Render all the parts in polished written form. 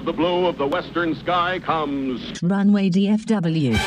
of the blue of the western sky comes Runway DFW.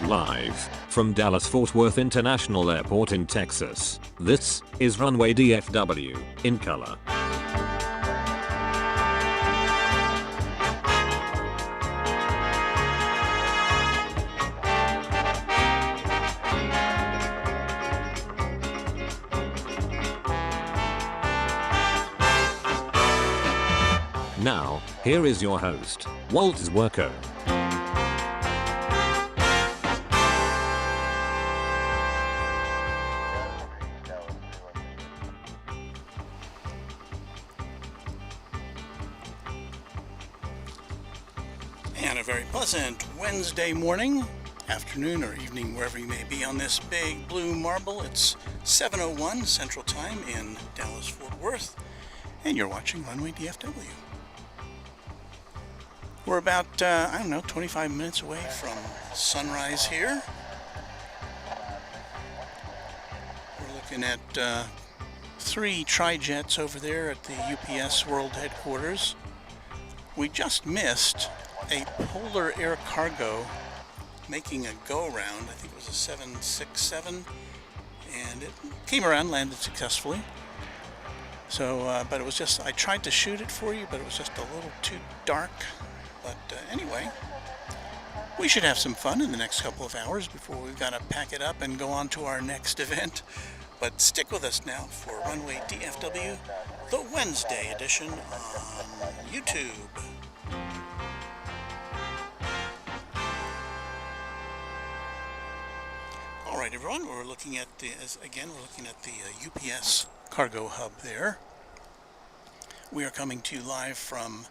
Live from Dallas-Fort Worth International Airport in Texas, this is Runway DFW, in color. Now, here is your host, Walt Zwerko. And a very pleasant Wednesday morning, afternoon, or evening, wherever you may be on this big blue marble. It's 7:01 Central Time in Dallas-Fort Worth, and you're watching Runway DFW. We're about, 25 minutes away from sunrise here. We're looking at 3 tri-jets over there at the UPS World Headquarters. We just missed a Polar Air Cargo making a go-round. I think it was a 767, and it came around, landed successfully. So, but it was just, I tried to shoot it for you, but it was just a little too dark. But anyway, we should have some fun in the next couple of hours before we've got to pack it up and go on to our next event. But stick with us now for Runway DFW, the Wednesday edition on YouTube. All right, everyone, we're looking at the UPS cargo hub there. We are coming to you live from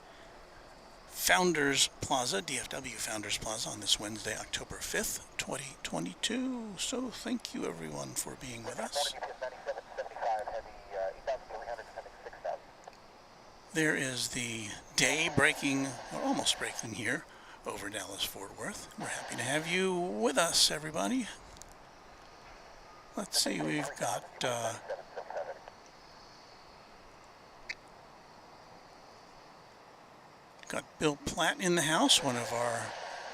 Founders Plaza, DFW Founders Plaza, on this Wednesday, October 5th, 2022. So thank you, everyone, for being with us. There is the day breaking, or almost breaking here, over Dallas-Fort Worth. We're happy to have you with us, everybody. Let's see, we've got Bill Platt in the house, one of our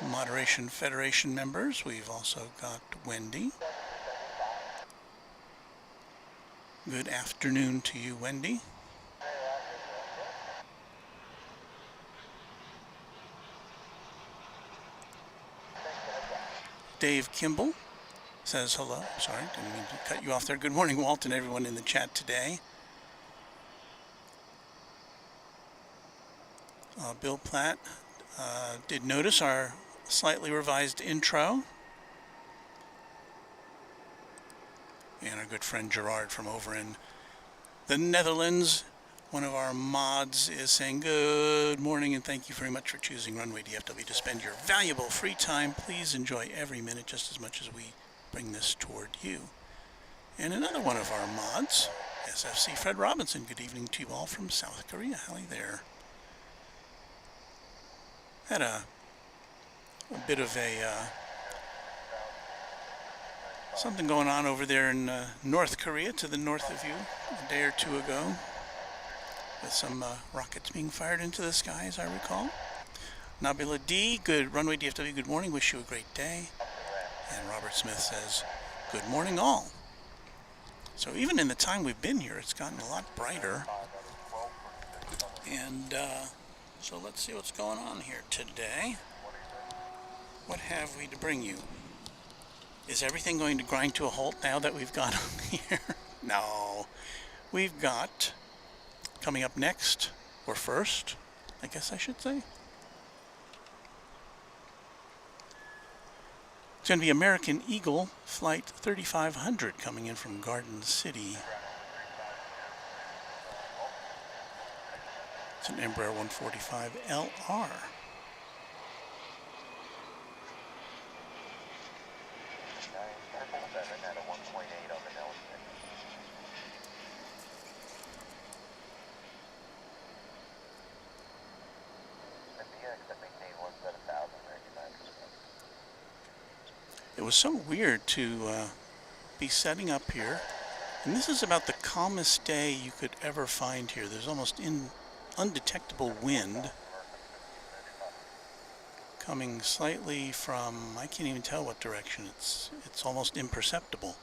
Moderation Federation members. We've also got Wendy. Good afternoon to you, Wendy. Dave Kimball says hello. Sorry, didn't mean to cut you off there. Good morning, Walt, and everyone in the chat today. Bill Platt did notice our slightly revised intro. And our good friend Gerard from over in the Netherlands, one of our mods, is saying good morning and thank you very much for choosing Runway DFW to spend your valuable free time. Please enjoy every minute just as much as we bring this toward you. And another one of our mods, SFC Fred Robinson, good evening to you all from South Korea. Howdy there. Had a bit of something going on over there in North Korea, to the north of you, a day or two ago, with some rockets being fired into the sky, as I recall. Nabila D, good Runway DFW, good morning, wish you a great day. And Robert Smith says, good morning all. So even in the time we've been here, it's gotten a lot brighter. And so let's see what's going on here today. What have we to bring you? Is everything going to grind to a halt now that we've got here? No. We've got, coming up next, or first, I guess I should say, it's going to be American Eagle Flight 3500 coming in from Garden City. It's an Embraer 145 LR. It was so weird to be setting up here, and this is about the calmest day you could ever find here. There's almost undetectable wind coming slightly from, I can't even tell what direction. It's almost imperceptible.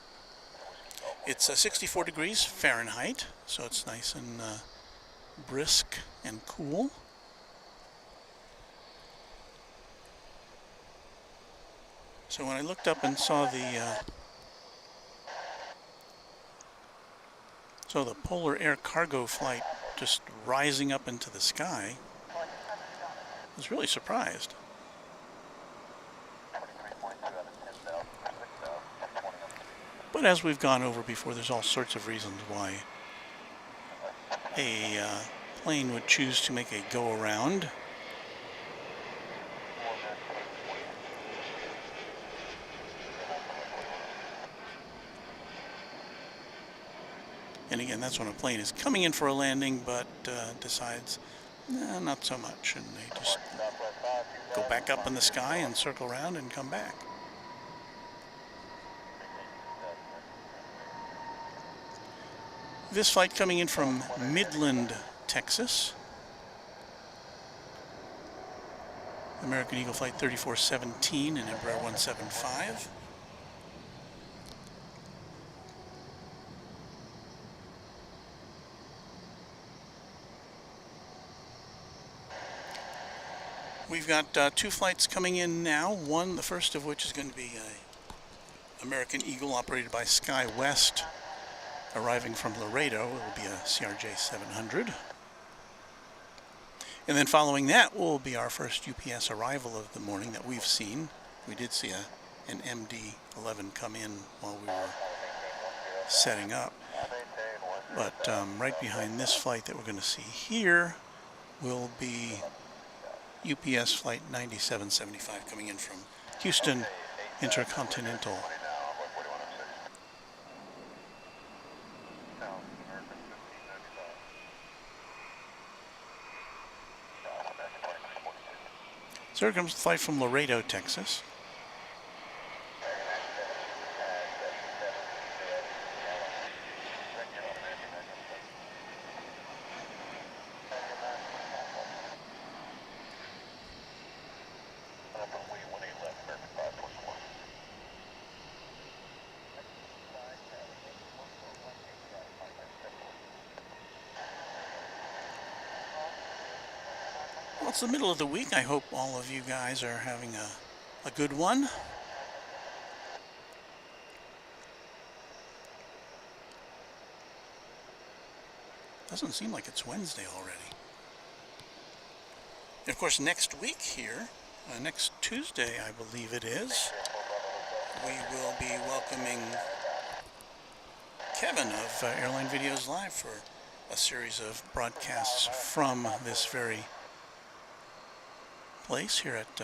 It's 64 degrees Fahrenheit, so it's nice and brisk and cool. So when I looked up and saw the polar air cargo flight just rising up into the sky, I was really surprised. But as we've gone over before, there's all sorts of reasons why a plane would choose to make a go-around. And again, that's when a plane is coming in for a landing, but decides, nah, not so much, and they just go back up in the sky and circle around and come back. This flight coming in from Midland, Texas. American Eagle Flight 3417 and Embraer 175. We've got two flights coming in now. The first of which is going to be American Eagle operated by SkyWest, arriving from Laredo. It will be a CRJ 700. And then following that will be our first UPS arrival of the morning that we've seen. We did see an MD-11 come in while we were setting up. But right behind this flight that we're going to see here will be UPS Flight 9775 coming in from Houston Intercontinental. So here comes the flight from Laredo, Texas. Well, it's the middle of the week. I hope all of you guys are having a good one. Doesn't seem like it's Wednesday already. And of course, next week here, next Tuesday, I believe it is, we will be welcoming Kevin of Airline Videos Live for a series of broadcasts from this very place here at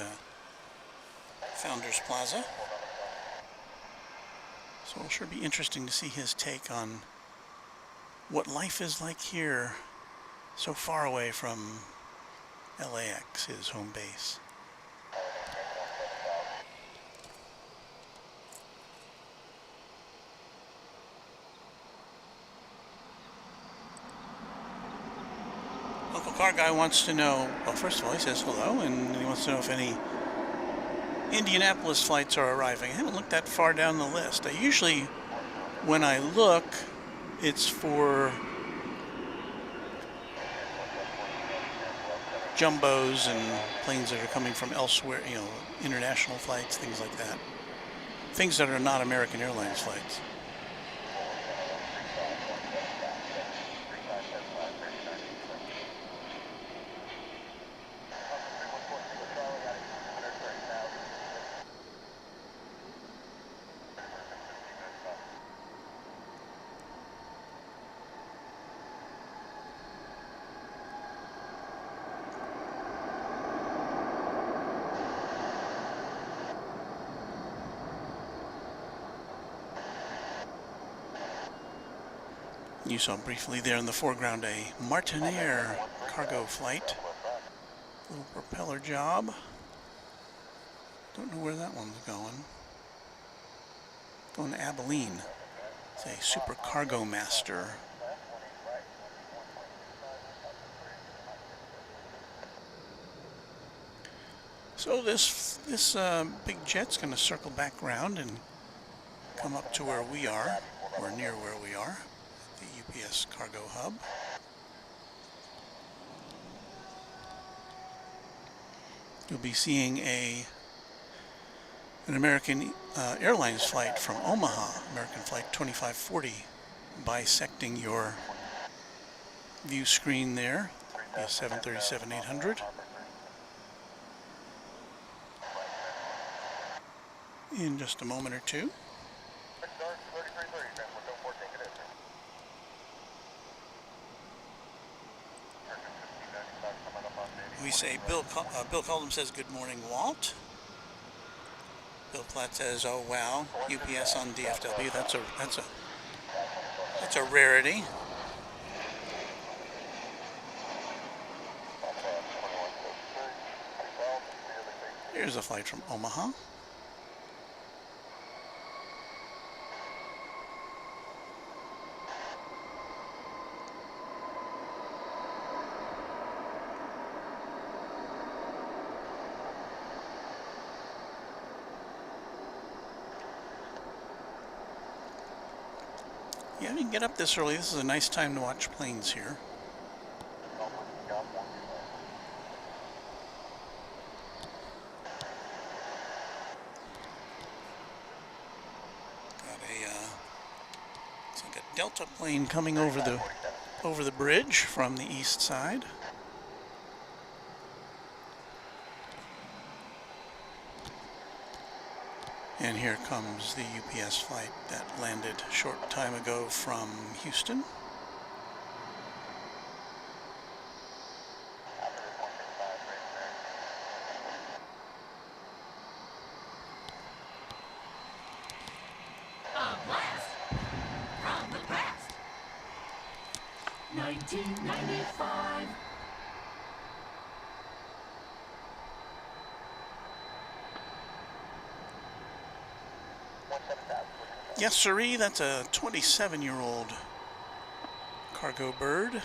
Founders Plaza. So it'll sure be interesting to see his take on what life is like here so far away from LAX, his home base. Local car guy wants to know, well, first of all, he says hello, and he wants to know if any Indianapolis flights are arriving. I haven't looked that far down the list. I usually, when I look, it's for jumbos and planes that are coming from elsewhere, you know, international flights, things like that. Things that are not American Airlines flights. You saw briefly there in the foreground a Martinair cargo flight. Little propeller job. Don't know where that one's going. Going to Abilene. It's a Super Cargo Master. So this big jet's going to circle back around and come up to where we are, or near where we are, the UPS Cargo Hub. You'll be seeing an American Airlines flight from Omaha, American Flight 2540, bisecting your view screen there, the 737-800. In just a moment or two. We say, Bill Cullum says, good morning, Walt. Bill Platt says, oh wow, UPS on DFW, that's a rarity. Here's a flight from Omaha. Yeah, you can get up this early. This is a nice time to watch planes here. It's like a Delta plane coming over the bridge from the east side. And here comes the UPS flight that landed a short time ago from Houston. A blast from the past. 1995. Yes, sirree, that's a 27-year-old cargo bird.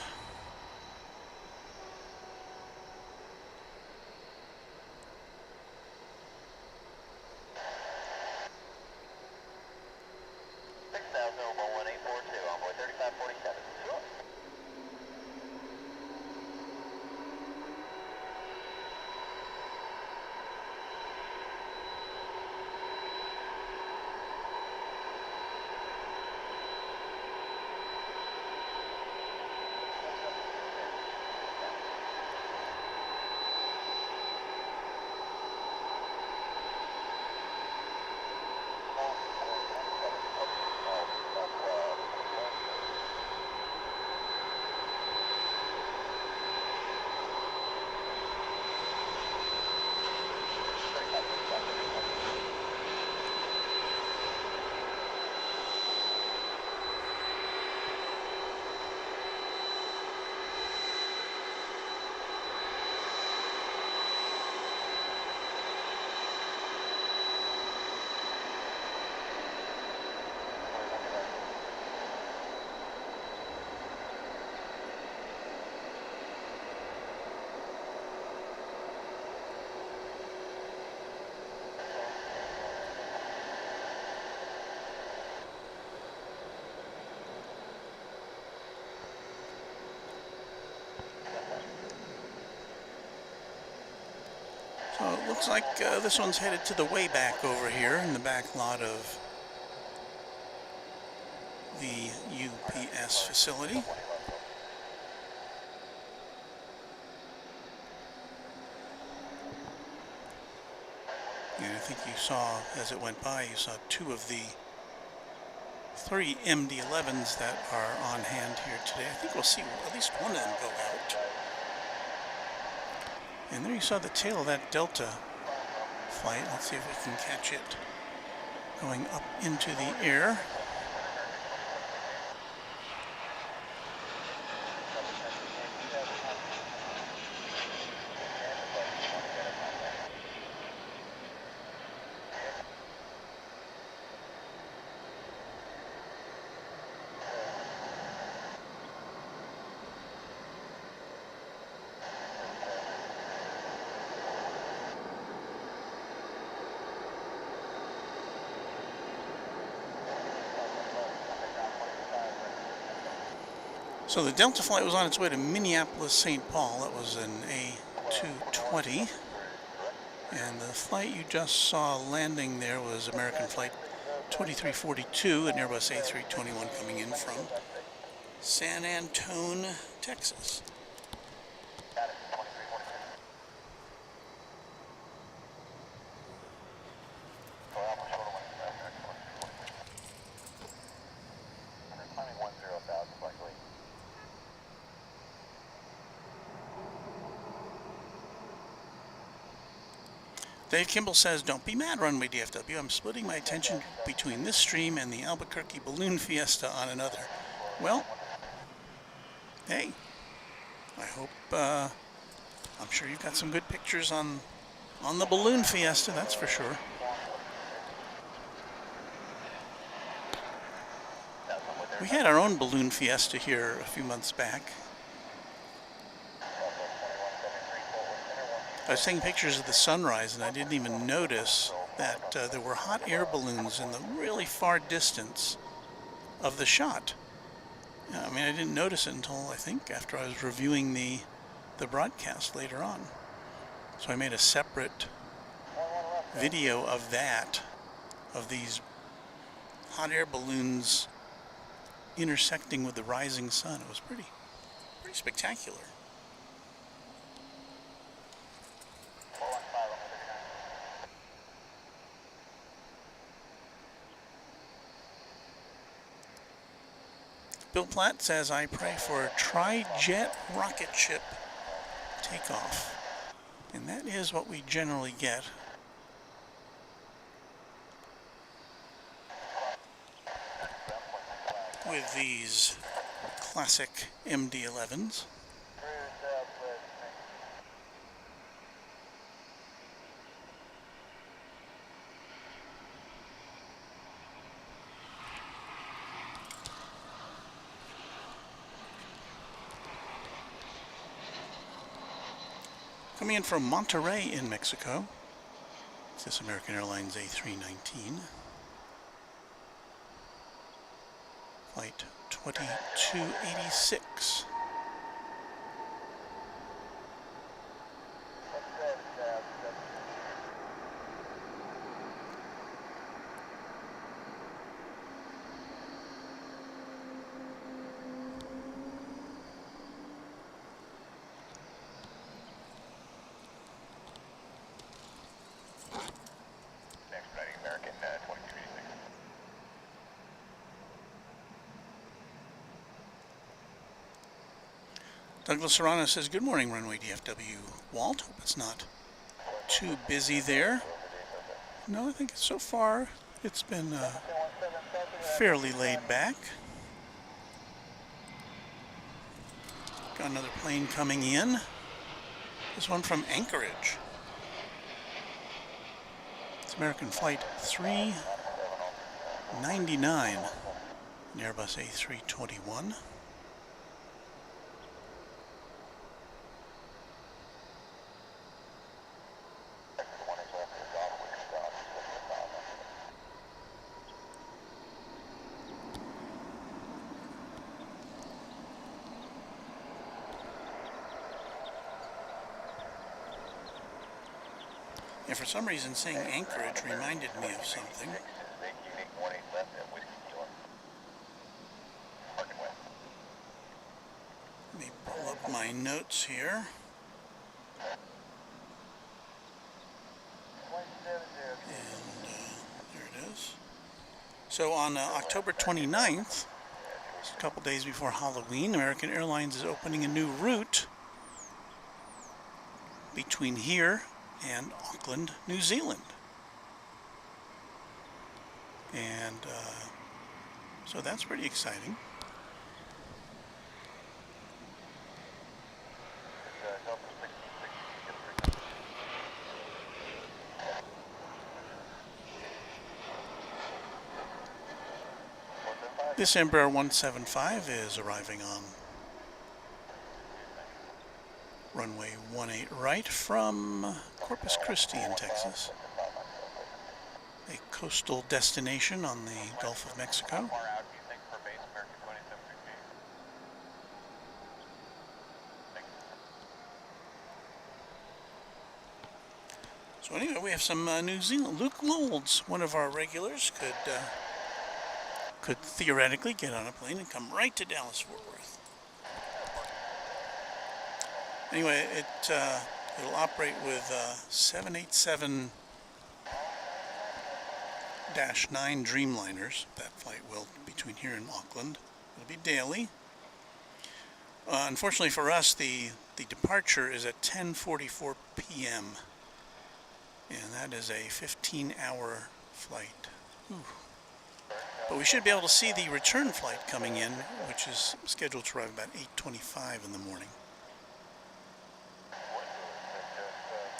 So it looks like this one's headed to the way back over here in the back lot of the UPS facility. And I think you saw, as it went by, you saw two of the 3 MD-11s that are on hand here today. I think we'll see at least one of them go out. And there you saw the tail of that Delta flight. Let's see if we can catch it going up into the air. So the Delta flight was on its way to Minneapolis-St. Paul. That was an A220. And the flight you just saw landing there was American Flight 2342, an Airbus A321 coming in from San Antonio, Texas. Dave Kimball says, "Don't be mad, Runway DFW. I'm splitting my attention between this stream and the Albuquerque Balloon Fiesta on another." Well, hey, I hope, I'm sure you've got some good pictures on the Balloon Fiesta, that's for sure. We had our own Balloon Fiesta here a few months back. I was taking pictures of the sunrise and I didn't even notice that there were hot air balloons in the really far distance of the shot. I mean, I didn't notice it until, I think, after I was reviewing the broadcast later on. So I made a separate video of that, of these hot air balloons intersecting with the rising sun. It was pretty spectacular. Bill Platt says, "I pray for a tri-jet rocket ship takeoff." And that is what we generally get. With these classic MD-11s. Coming in from Monterrey in Mexico, it's this American Airlines A319. Flight 2286. Douglas Serrano says, "Good morning, Runway DFW. Walt, hope it's not too busy there." No, I think so far it's been fairly laid back. Got another plane coming in. This one from Anchorage. It's American Flight 399, an Airbus A321. And for some reason, saying Anchorage reminded me of something. Let me pull up my notes here. And there it is. So on October 29th, just a couple days before Halloween, American Airlines is opening a new route between here and Auckland, New Zealand. And so that's pretty exciting. This Embraer 175 is arriving on runway 18 right from Corpus Christi in Texas, a coastal destination on the Gulf of Mexico. So anyway, we have some New Zealand. Luke Lolds, one of our regulars, could theoretically get on a plane and come right to Dallas-Fort Worth. Anyway, it'll operate with 787-9 Dreamliners. That flight will between here and Auckland. It'll be daily. Unfortunately for us, the departure is at 10:44 p.m. and that is a 15-hour flight. Whew. But we should be able to see the return flight coming in, which is scheduled to arrive about 8:25 in the morning.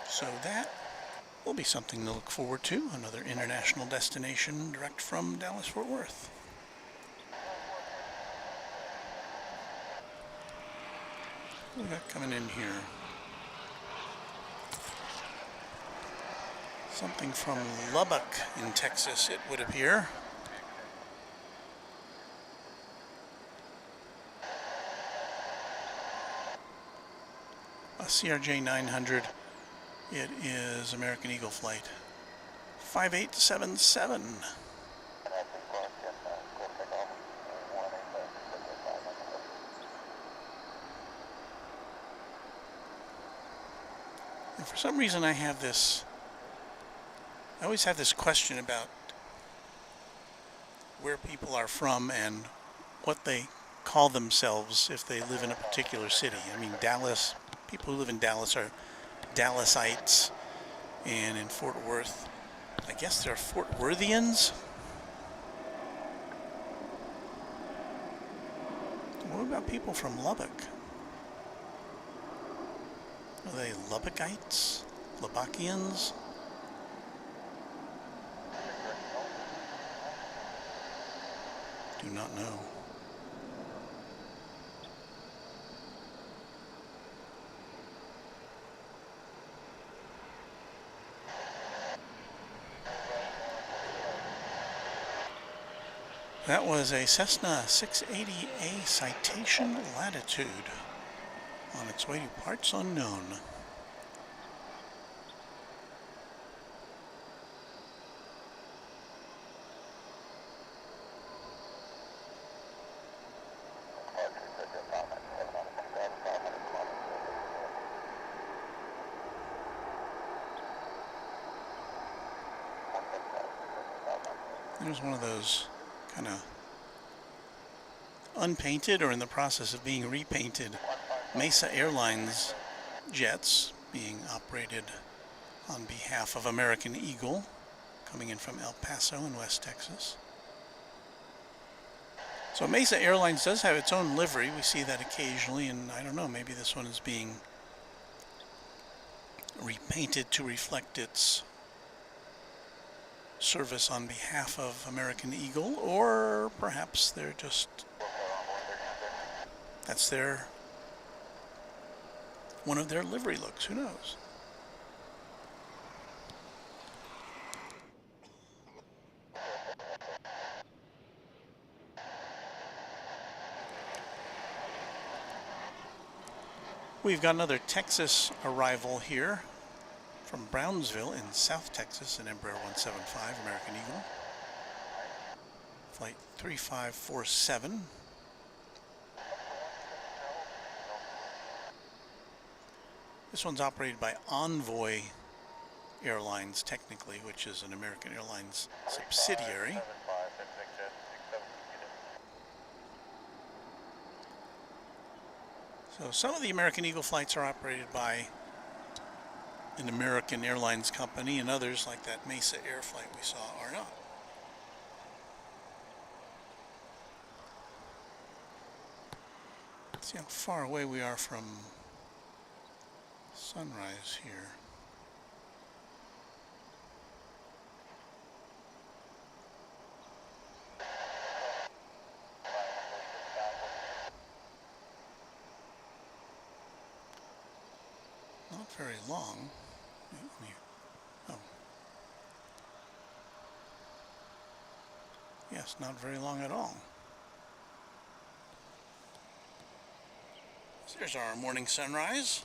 So that will be something to look forward to, another international destination direct from Dallas-Fort Worth. What do we got coming in here? Something from Lubbock in Texas, it would appear. A CRJ 900. It is American Eagle flight 5877. And for some reason I always have this question about where people are from and what they call themselves if they live in a particular city. I mean, Dallas, people who live in Dallas are Dallasites, and in Fort Worth, I guess they're Fort Worthians. What about people from Lubbock? Are they Lubbockites? Lubbockians? Do not know. That was a Cessna 680A Citation Latitude on its way to parts unknown. There's one of those kind of unpainted or in the process of being repainted Mesa Airlines jets being operated on behalf of American Eagle, coming in from El Paso in West Texas. So Mesa Airlines does have its own livery. We see that occasionally, and I don't know, maybe this one is being repainted to reflect its service on behalf of American Eagle, or perhaps they're just, that's their, one of their livery looks, who knows? We've got another Texas arrival here from Brownsville in South Texas, an Embraer 175 American Eagle. Flight 3547. This one's operated by Envoy Airlines, technically, which is an American Airlines subsidiary. So some of the American Eagle flights are operated by an American Airlines company, and others, like that Mesa Air flight we saw, are not. Let's see how far away we are from Sunrise here. Not very long. Oh. Yes, not very long at all. So there's our morning sunrise.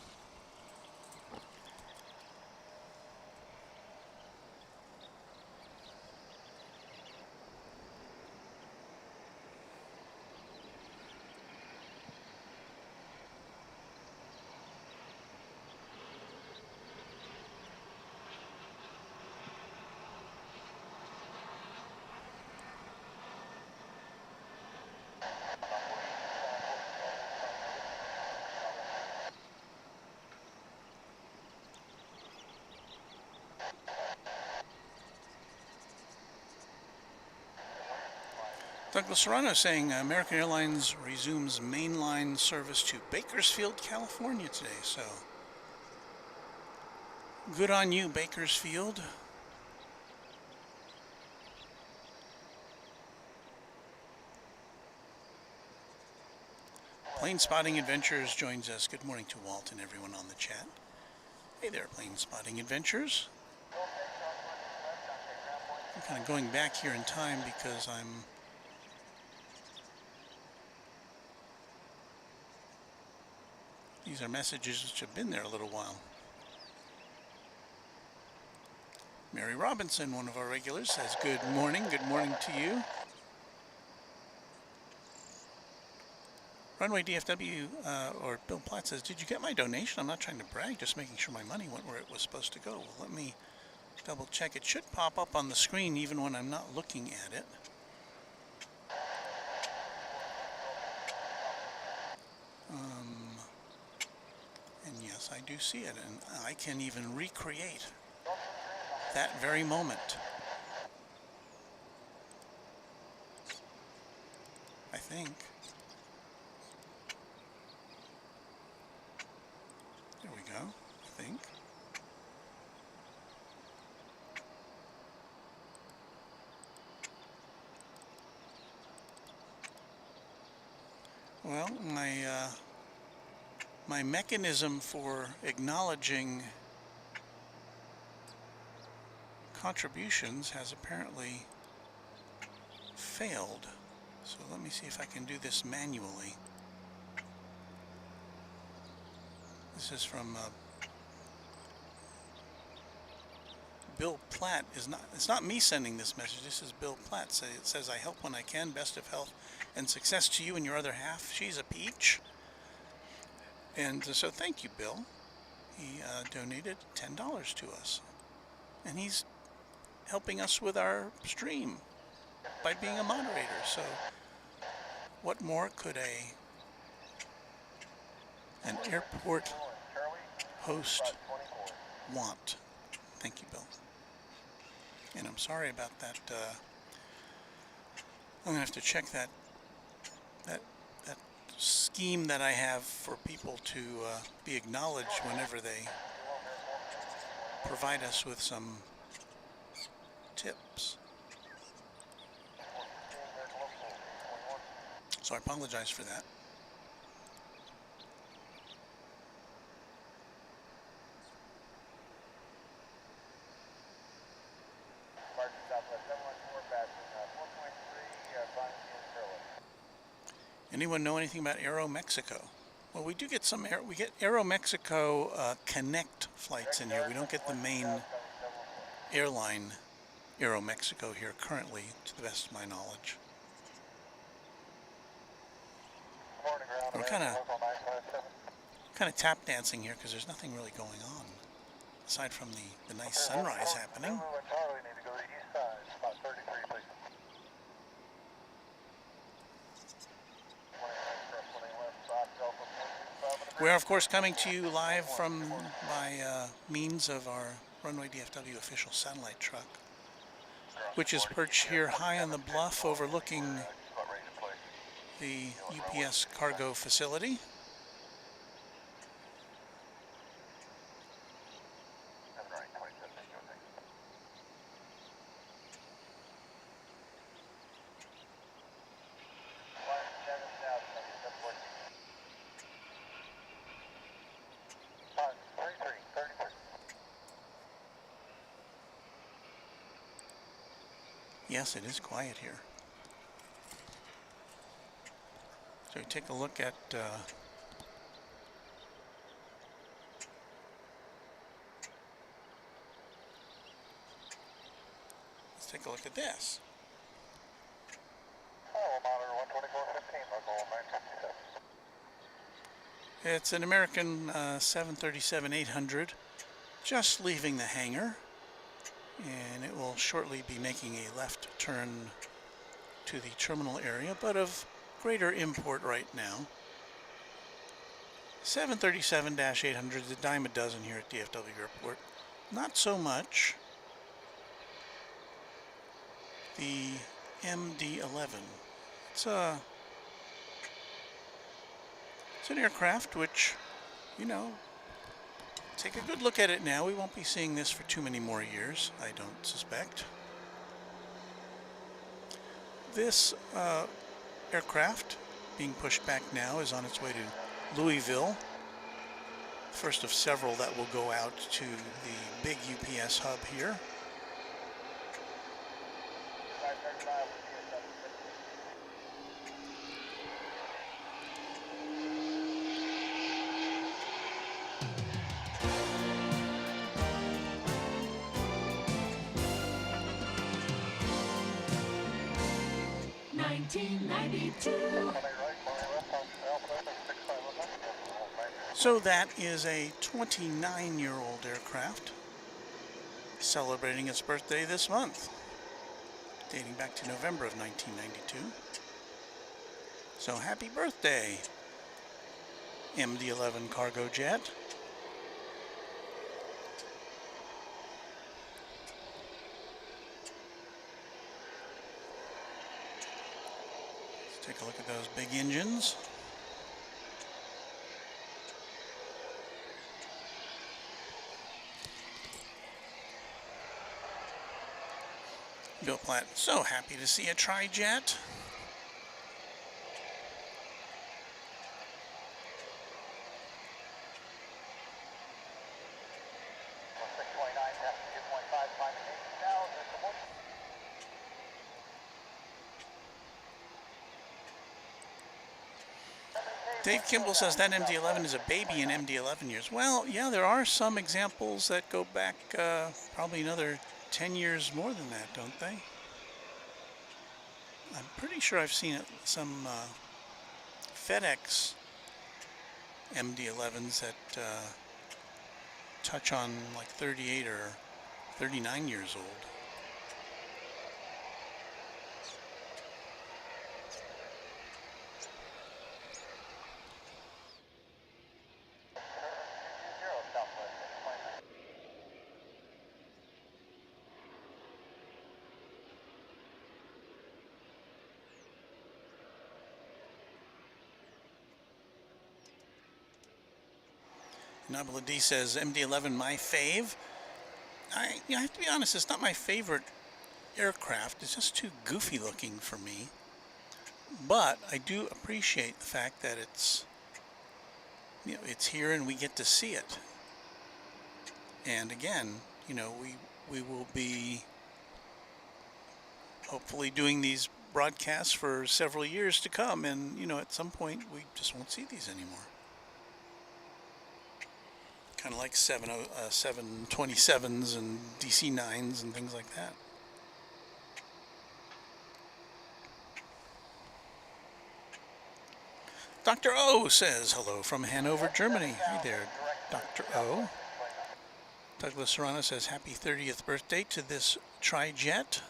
Douglas Serrano saying American Airlines resumes mainline service to Bakersfield, California today. So good on you, Bakersfield. Plane Spotting Adventures joins us. Good morning to Walt and everyone on the chat. Hey there, Plane Spotting Adventures. I'm kind of going back here in time because these are messages which have been there a little while. Mary Robinson, one of our regulars, says good morning to you. Runway DFW, or Bill Platt says, did you get my donation? I'm not trying to brag, just making sure my money went where it was supposed to go. Well, let me double check. It should pop up on the screen even when I'm not looking at it. And yes, I do see it, and I can even recreate that very moment. I think. There we go, I think. Well, my mechanism for acknowledging contributions has apparently failed. So let me see if I can do this manually. This is from Bill Platt. It's not me sending this message. This is Bill Platt. It says, I help when I can. Best of health and success to you and your other half. She's a peach. And so thank you, Bill. He donated $10 to us. And he's helping us with our stream by being a moderator. So what more could an airport host want? Thank you, Bill. And I'm sorry about that. I'm gonna have to check that scheme that I have for people to be acknowledged whenever they provide us with some tips. So I apologize for that. Anyone know anything about Aero Mexico? Well, we do get some we get Aero Mexico Connect flights in here. We don't get the main airline Aero Mexico here currently, to the best of my knowledge. We're kind of tap dancing here because there's nothing really going on aside from the nice sunrise happening. We're of course coming to you live from by means of our Runway DFW official satellite truck, which is perched here high on the bluff overlooking the UPS cargo facility. Yes, it is quiet here. So take a look at let's take a look at this. It's an American 737-800 just leaving the hangar, and it will shortly be making a left turn to the terminal area, but of greater import right now. 737-800s, a dime a dozen here at DFW Airport. Not so much the MD-11 it's an aircraft which, you know, take a good look at it now. We won't be seeing this for too many more years, I don't suspect. This aircraft being pushed back now is on its way to Louisville. First of several that will go out to the big UPS hub here. So that is a 29-year-old aircraft celebrating its birthday this month, dating back to November of 1992. So happy birthday, MD-11 cargo jet. Let's take a look at those big engines. Bill Platt, so happy to see a tri-jet. Dave Kimball says that MD-11 is a baby in MD-11 years. Well, yeah, there are some examples that go back probably another 10 years more than that, don't they? I'm pretty sure I've seen some FedEx MD-11s that touch on like 38 or 39 years old. Nabila D says, MD-11 my fave. I have to be honest, it's not my favorite aircraft. It's just too goofy looking for me. But I do appreciate the fact that it's, you know, it's here and we get to see it. And again, you know, we will be hopefully doing these broadcasts for several years to come, and you know, at some point we just won't see these anymore. Kind of like 727s and DC-9s and things like that. Dr. O says hello from Hanover, Germany. Hi there, Dr. O. Douglas Serrano says happy 30th birthday to this tri-jet.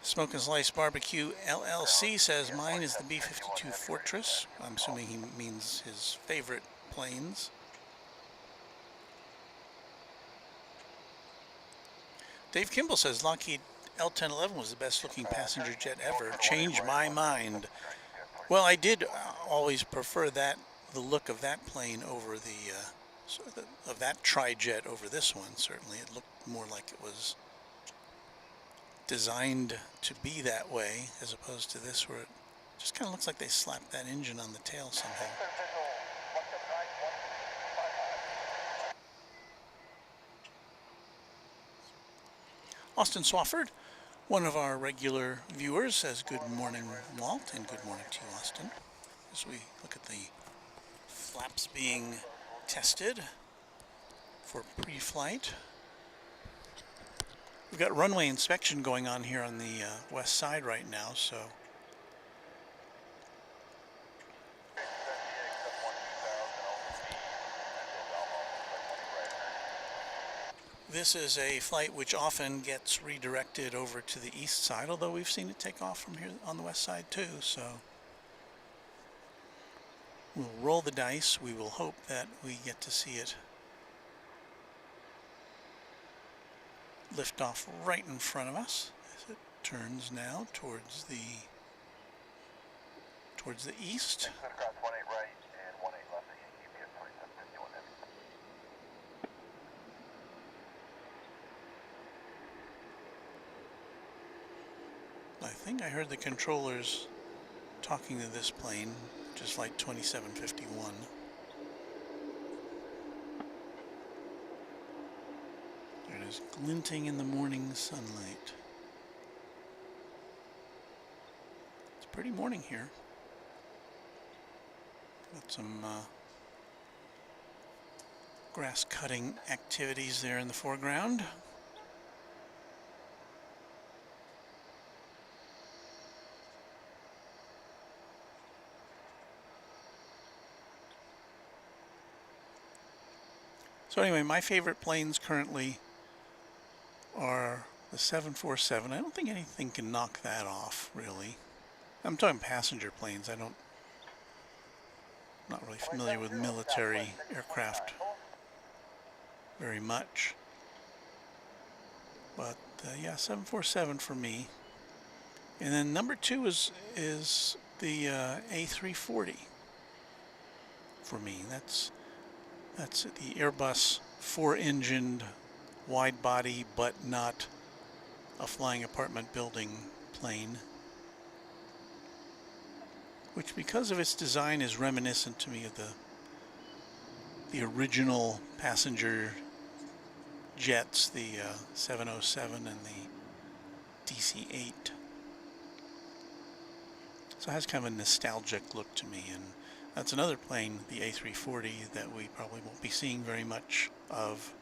Smoke and Slice Barbecue LLC says mine is the B-52 Fortress. I'm assuming he means his favorite planes. Dave Kimball says Lockheed L-1011 was the best looking passenger jet ever. Changed my mind. Well, I did always prefer the look of that plane over of that tri-jet over this one. Certainly it looked more like it was designed to be that way, as opposed to this where it just kind of looks like they slapped that engine on the tail somehow. Austin Swafford, one of our regular viewers, says good morning, Walt, and good morning to you, Austin, as we look at the flaps being tested for pre-flight. We've got runway inspection going on here on the west side right now, so this is a flight which often gets redirected over to the east side, although we've seen it take off from here on the west side too, so we'll roll the dice. We will hope that we get to see it lift off right in front of us as it turns now towards the east. Across 18 right and 18 left at UPS 2751 heavy. I think I heard the controllers talking to this plane, just like 2751. It is glinting in the morning sunlight. It's a pretty morning here. Got some grass cutting activities there in the foreground. So anyway, my favorite planes currently are the 747. I don't think anything can knock that off, really. I'm talking passenger planes. I'm not really familiar with military aircraft very much. But yeah, 747 for me. And then number 2 is the A340 for me. That's the Airbus 4-engined wide body but not a flying apartment building plane, which because of its design is reminiscent to me of the original passenger jets, the 707 and the DC-8. So it has kind of a nostalgic look to me, and that's another plane, the A340, that we probably won't be seeing very much of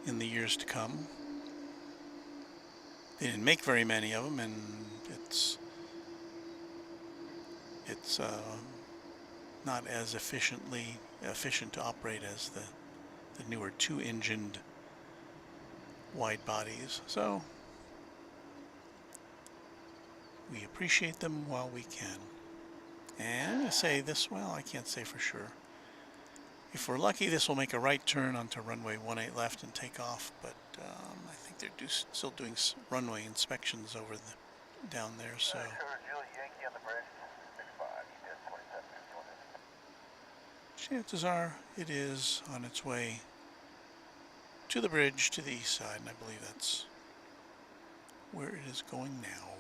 in the years to come. They didn't make very many of them, and it's not as efficient to operate as the newer 2-engined wide bodies. So we appreciate them while we can. And I say this, well, I can't say for sure. If we're lucky, this will make a right turn onto runway 18 left and take off, but I think they're still doing runway inspections over down there, so. Yankee on the bridge, 65, UPS 2751 heavy. Chances are it is on its way to the bridge to the east side, and I believe that's where it is going now.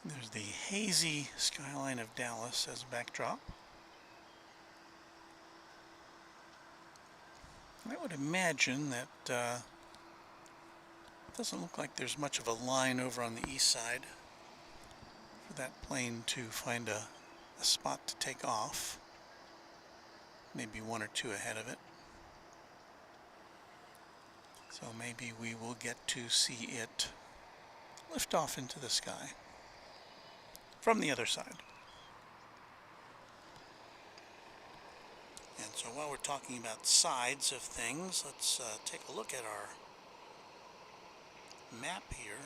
There's the hazy skyline of Dallas as a backdrop. I would imagine that it doesn't look like there's much of a line over on the east side for that plane to find a spot to take off. Maybe 1 or 2 ahead of it. So maybe we will get to see it lift off into the sky from the other side. And so while we're talking about sides of things, let's take a look at our map here.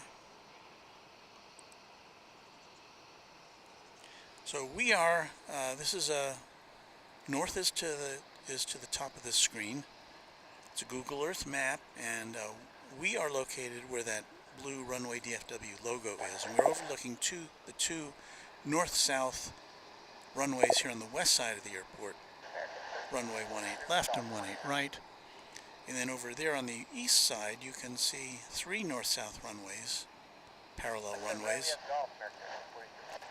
So we are, this is north is to the top of the screen. It's a Google Earth map, and we are located where that blue Runway DFW logo is, and we're overlooking the two north-south runways here on the west side of the airport, runway 18 left and 18 right, and then over there on the east side you can see 3 north-south runways, parallel runways,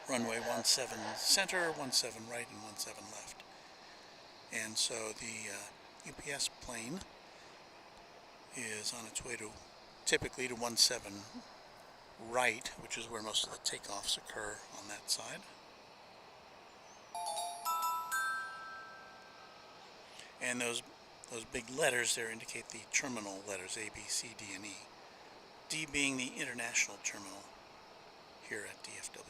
runway 17 center, 17 right, and 17 left. And so the UPS plane is on its way typically to 17 right, which is where most of the takeoffs occur on that side. And those big letters there indicate the terminal letters A, B, C, D, and E. D being the international terminal here at DFW.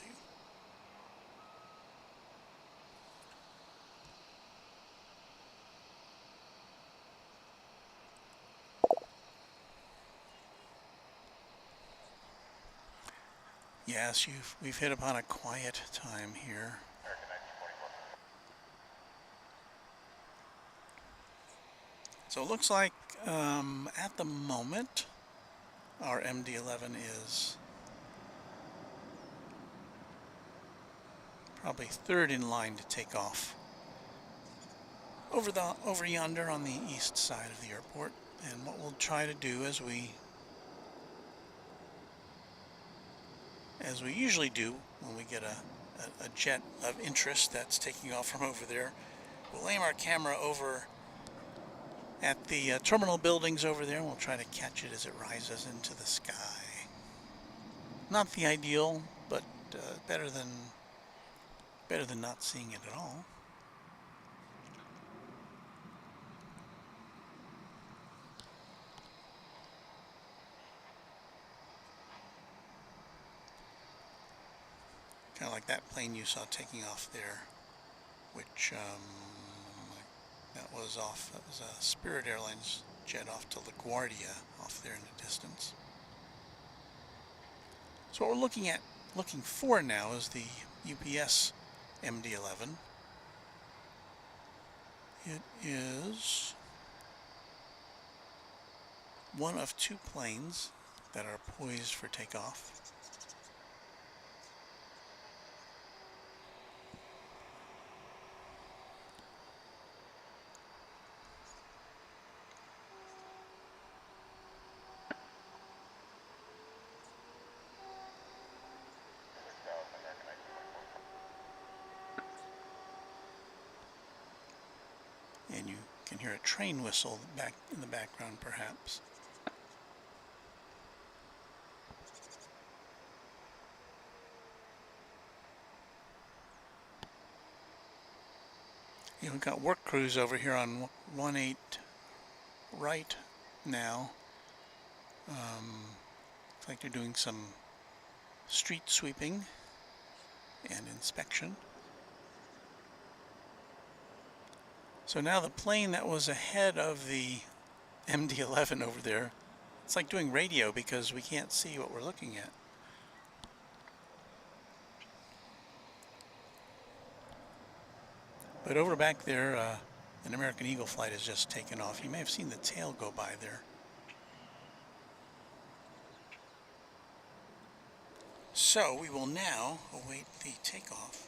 Yes, we've hit upon a quiet time here. So it looks like at the moment our MD-11 is probably third in line to take off over yonder on the east side of the airport. And what we'll try to do as we usually do when we get a jet of interest that's taking off from over there, we'll aim our camera over at the terminal buildings over there, and we'll try to catch it as it rises into the sky. Not the ideal, but better than not seeing it at all. Kind of like that plane you saw taking off there, which that was a Spirit Airlines jet off to LaGuardia off there in the distance. So what we're looking for now is the UPS MD-11. It is one of two planes that are poised for takeoff. And you can hear a train whistle back in the background, perhaps. We've got work crews over here on 18 right now. Looks like they're doing some street sweeping and inspection. So now the plane that was ahead of the MD-11 over there, it's like doing radio because we can't see what we're looking at. But over back there, an American Eagle flight has just taken off. You may have seen the tail go by there. So we will now await the takeoff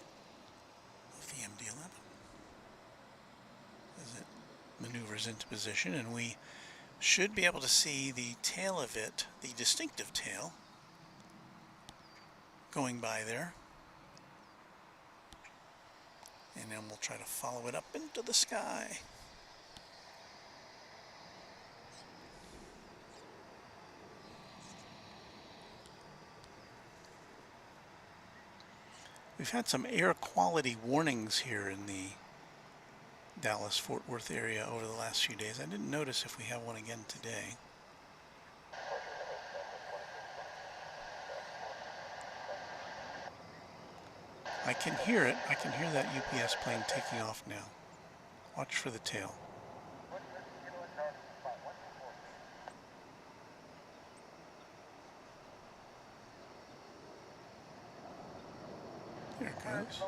of the MD-11 as it maneuvers into position, and we should be able to see the tail of it, the distinctive tail, going by there. And then we'll try to follow it up into the sky. We've had some air quality warnings here in the Dallas-Fort Worth area over the last few days. I didn't notice if we have one again today. I can hear it. I can hear that UPS plane taking off now. Watch for the tail. There it goes.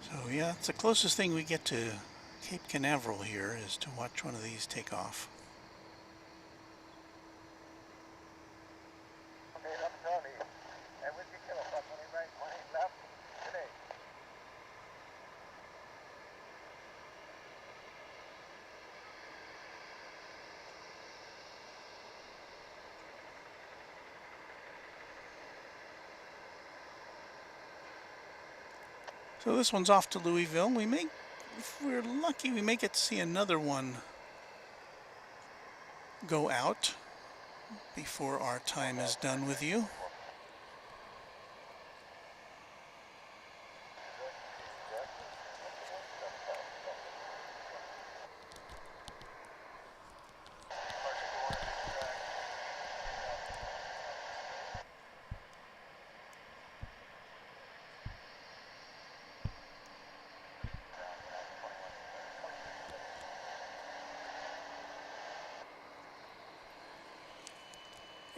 So yeah, it's the closest thing we get to Cape Canaveral here is to watch one of these take off. So this one's off to Louisville. We may, if we're lucky, we may get to see another one go out before our time is done with you.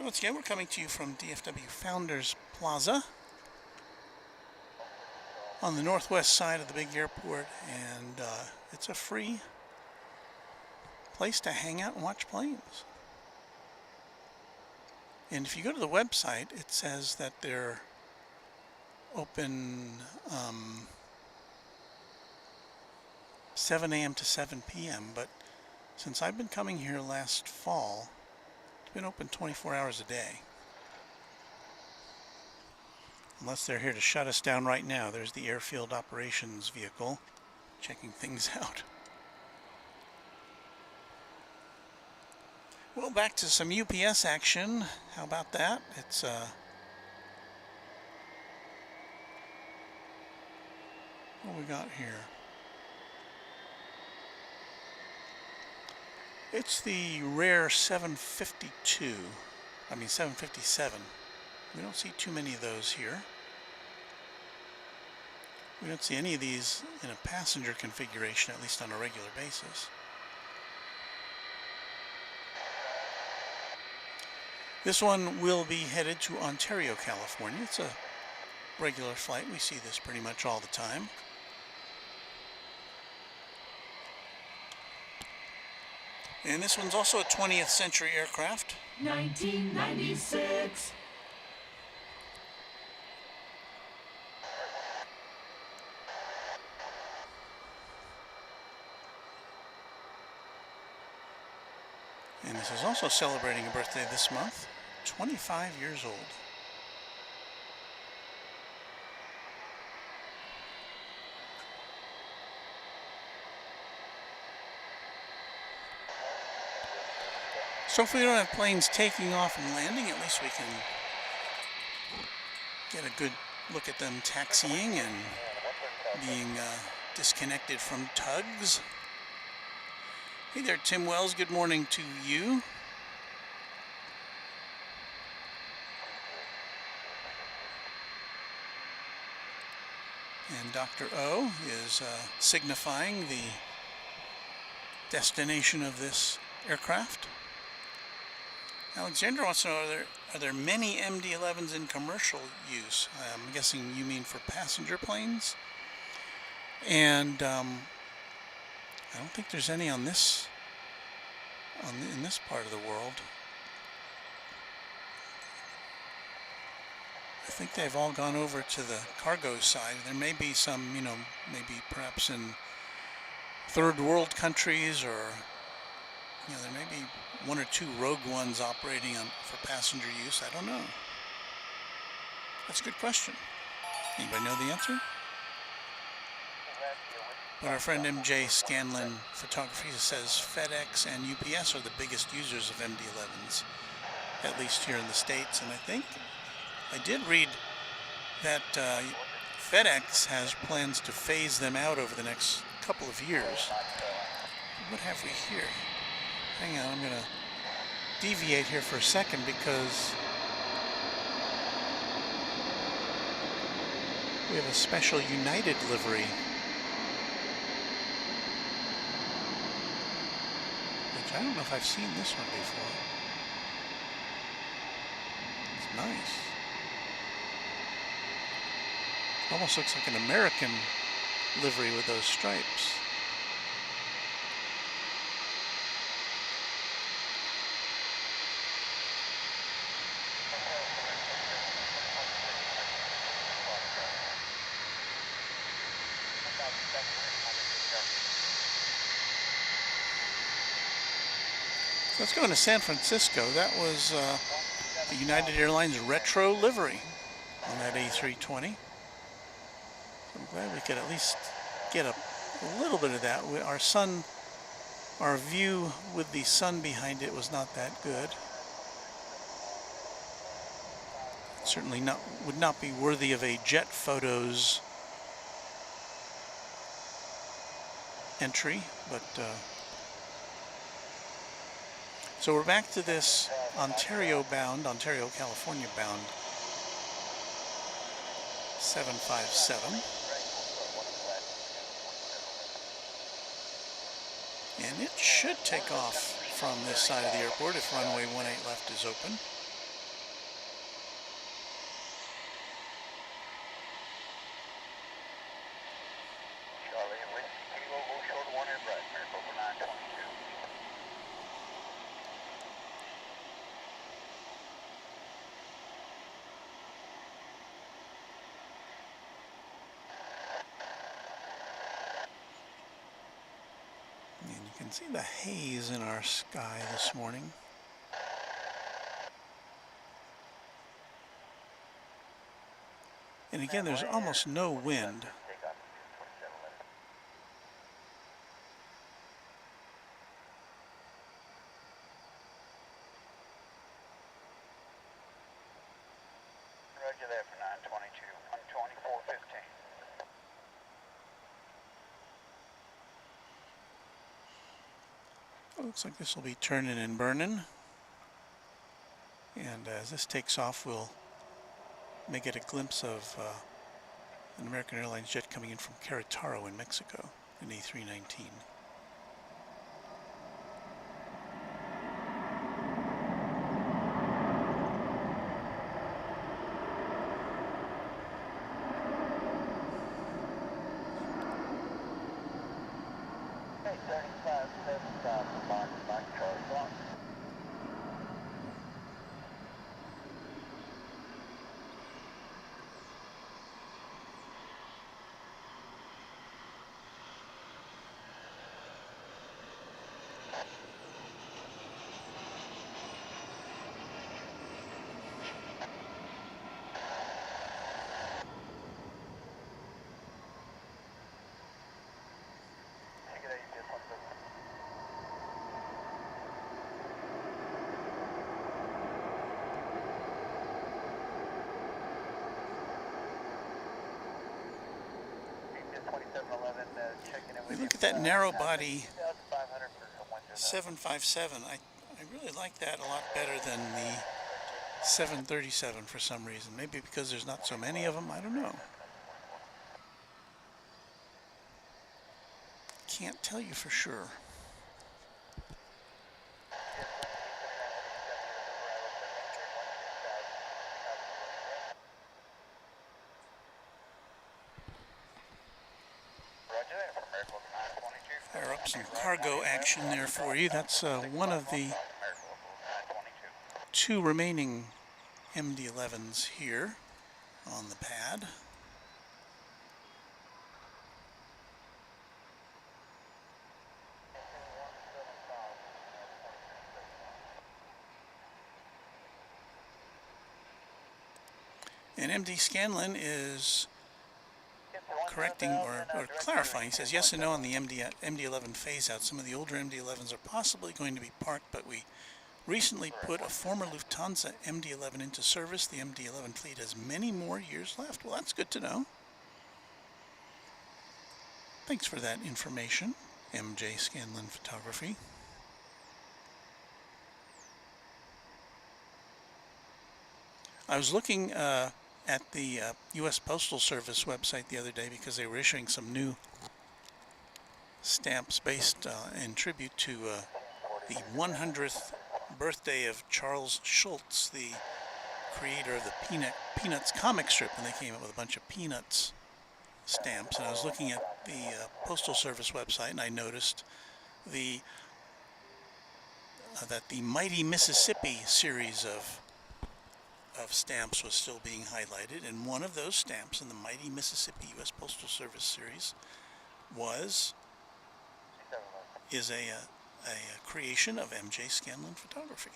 Once again, we're coming to you from DFW Founders Plaza on the northwest side of the big airport, and it's a free place to hang out and watch planes. And if you go to the website, it says that they're open 7 a.m. to 7 p.m., but since I've been coming here last fall, it's been open 24 hours a day. Unless they're here to shut us down right now. There's the airfield operations vehicle checking things out. Well, back to some UPS action. How about that? It's what we got here? It's the rare 757. We don't see too many of those here. We don't see any of these in a passenger configuration, at least on a regular basis. This one will be headed to Ontario, California. It's a regular flight. We see this pretty much all the time. And this one's also a 20th century aircraft. 1996. And this is also celebrating a birthday this month, 25 years old. So if we don't have planes taking off and landing, at least we can get a good look at them taxiing and being disconnected from tugs. Hey there, Tim Wells. Good morning to you. And Dr. O is signifying the destination of this aircraft. Alexander wants to know, are there many MD-11s in commercial use? I'm guessing you mean for passenger planes. And I don't think there's any on this in this part of the world. I think they've all gone over to the cargo side. There may be some, maybe perhaps in third world countries, or there may be one or two rogue ones operating for passenger use. I don't know. That's a good question. Anybody know the answer? But our friend MJ Scanlon Photography says FedEx and UPS are the biggest users of MD-11s, at least here in the States. And I think I did read that FedEx has plans to phase them out over the next couple of years. What have we here? Hang on, I'm going to deviate here for a second because we have a special United livery, which I don't know if I've seen this one before. It's nice. Almost looks like an American livery with those stripes. So let's go into San Francisco. That was the United Airlines retro livery on that A320. I'm glad we could at least get a little bit of that. Our view with the sun behind it was not that good. Certainly would not be worthy of a Jet Photos entry, but so we're back to this Ontario, California bound 757. And it should take off from this side of the airport if runway 18 left is open. Charlie, Whiskey Kilo, go short 1 air right, Maricopa 922. And you can see the haze in our sky this morning. And again, there's almost no wind. Takeoff 2711. Roger that for 922, 124.15. Looks like this will be turning and burning. And as this takes off, we'll may get a glimpse of an American Airlines jet coming in from Querétaro in Mexico, an A319. Hey, 3575 from Mike Charlie Fox. Take it easy, just 1 second. We look at that narrow body 757. I really like that a lot better than the 737 for some reason. Maybe because there's not so many of them. I don't know. Can't tell you for sure. Fire up some cargo action there for you. That's one of the 2 remaining MD-11s here on the pad. And MD Scanlon is correcting or clarifying. He says yes and no on the MD-11 phase out. Some of the older MD-11s are possibly going to be parked, but we recently put a former Lufthansa MD-11 into service. The MD-11 fleet has many more years left. Well, that's good to know. Thanks for that information, MJ Scanlon Photography. I was looking at the U.S. Postal Service website the other day because they were issuing some new stamps based in tribute to the 100th birthday of Charles Schulz, the creator of the Peanuts comic strip, and they came up with a bunch of Peanuts stamps. And I was looking at the Postal Service website, and I noticed that the Mighty Mississippi series of stamps was still being highlighted, and one of those stamps in the Mighty Mississippi U.S. Postal Service series is a creation of MJ Scanlon Photography.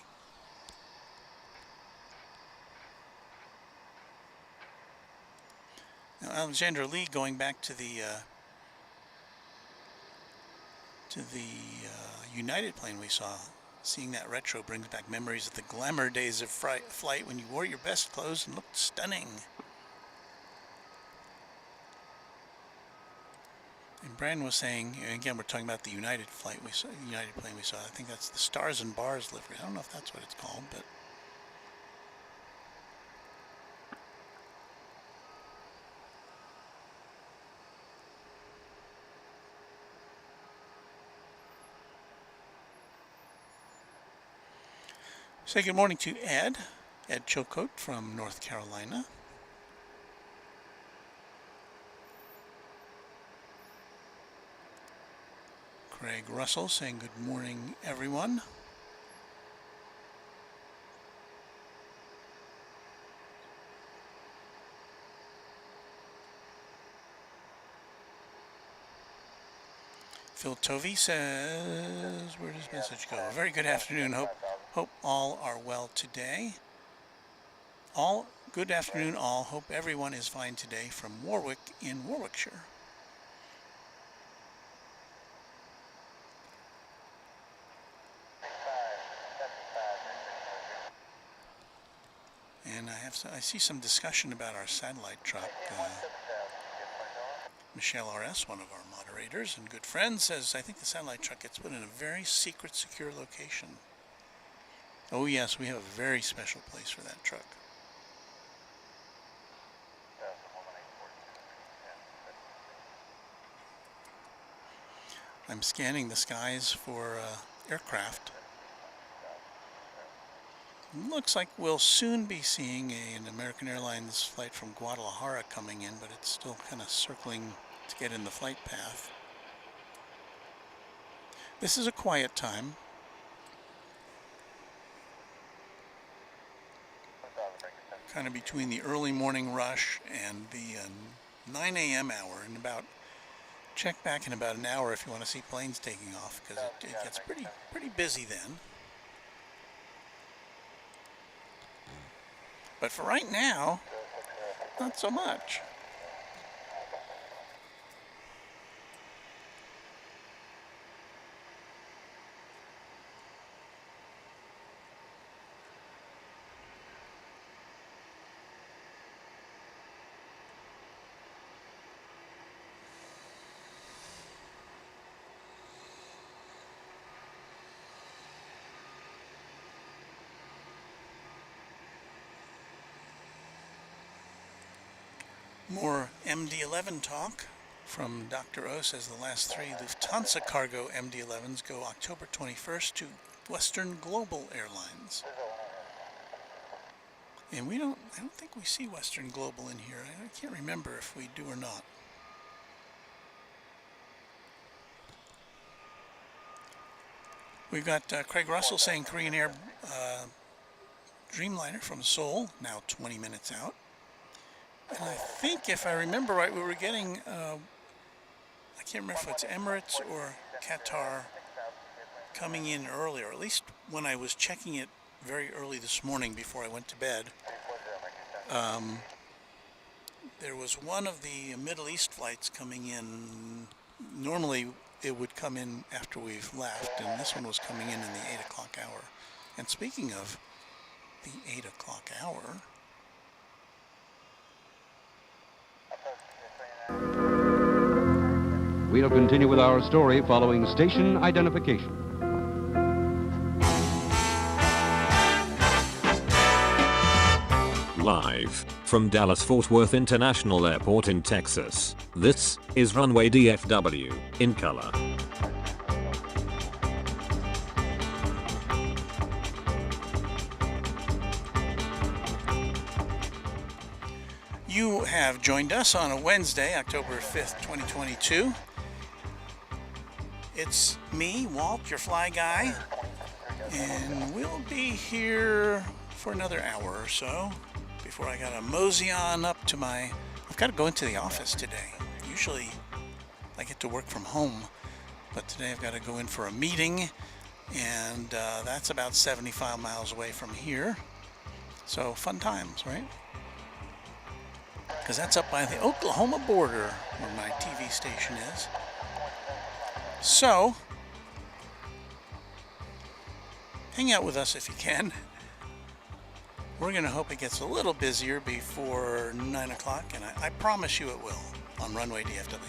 Now, Alexandra Lee, going back to the United plane we saw, seeing that retro brings back memories of the glamour days of flight when you wore your best clothes and looked stunning. And Brandon was saying, and again, we're talking about the United flight we saw, United plane we saw. I think that's the Stars and Bars livery. I don't know if that's what it's called, but say good morning to Ed Chilcote from North Carolina. Craig Russell saying good morning, everyone. Phil Tovey says, where does message go? Very good afternoon. Hope all are well today. Good afternoon all. Hope everyone is fine today from Warwick in Warwickshire. And I see some discussion about our satellite truck. Michelle R.S., one of our moderators and good friends, says, I think the satellite truck gets put in a very secret, secure location. Oh yes, we have a very special place for that truck. I'm scanning the skies for aircraft. Looks like we'll soon be seeing an American Airlines flight from Guadalajara coming in, but it's still kind of circling to get in the flight path. This is a quiet time. Kind of between the early morning rush and the 9 a.m. hour, and check back in about an hour if you want to see planes taking off, because it gets pretty busy then. But for right now, not so much. More MD-11 talk from Dr. O says the last 3 Lufthansa cargo MD-11s go October 21st to Western Global Airlines. And I don't think we see Western Global in here. I can't remember if we do or not. We've got Craig Russell saying Korean Air Dreamliner from Seoul, now 20 minutes out. And I think, if I remember right, we were getting, I can't remember if it's Emirates or Qatar coming in early, or at least when I was checking it very early this morning before I went to bed. There was one of the Middle East flights coming in. Normally it would come in after we've left, and this one was coming in the 8 o'clock hour. And speaking of the 8 o'clock hour, We'll continue with our story following station identification. Live from Dallas-Fort Worth International Airport in Texas, this is Runway DFW, in color. you have joined us on a Wednesday, October 5th, 2022. It's me, Walt, your fly guy, and we'll be here for another hour or so before I gotta mosey on up to I've got to go into the office today. Usually I get to work from home, but today I've got to go in for a meeting, and that's about 75 miles away from here. So fun times, right? because that's up by the Oklahoma border where my TV station is. So, hang out with us if you can. We're going to hope it gets a little busier before 9 o'clock, and I promise you it will on Runway DFW.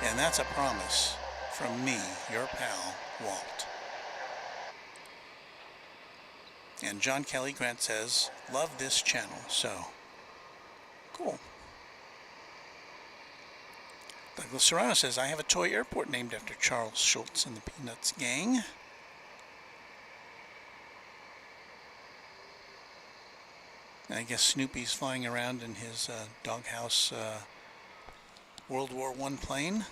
And that's a promise from me, your pal, Walt. And John Kelly Grant says, love this channel, so cool. Douglas Serrano says, I have a toy airport named after Charles Schultz and the Peanuts gang. And I guess Snoopy's flying around in his doghouse World War I plane.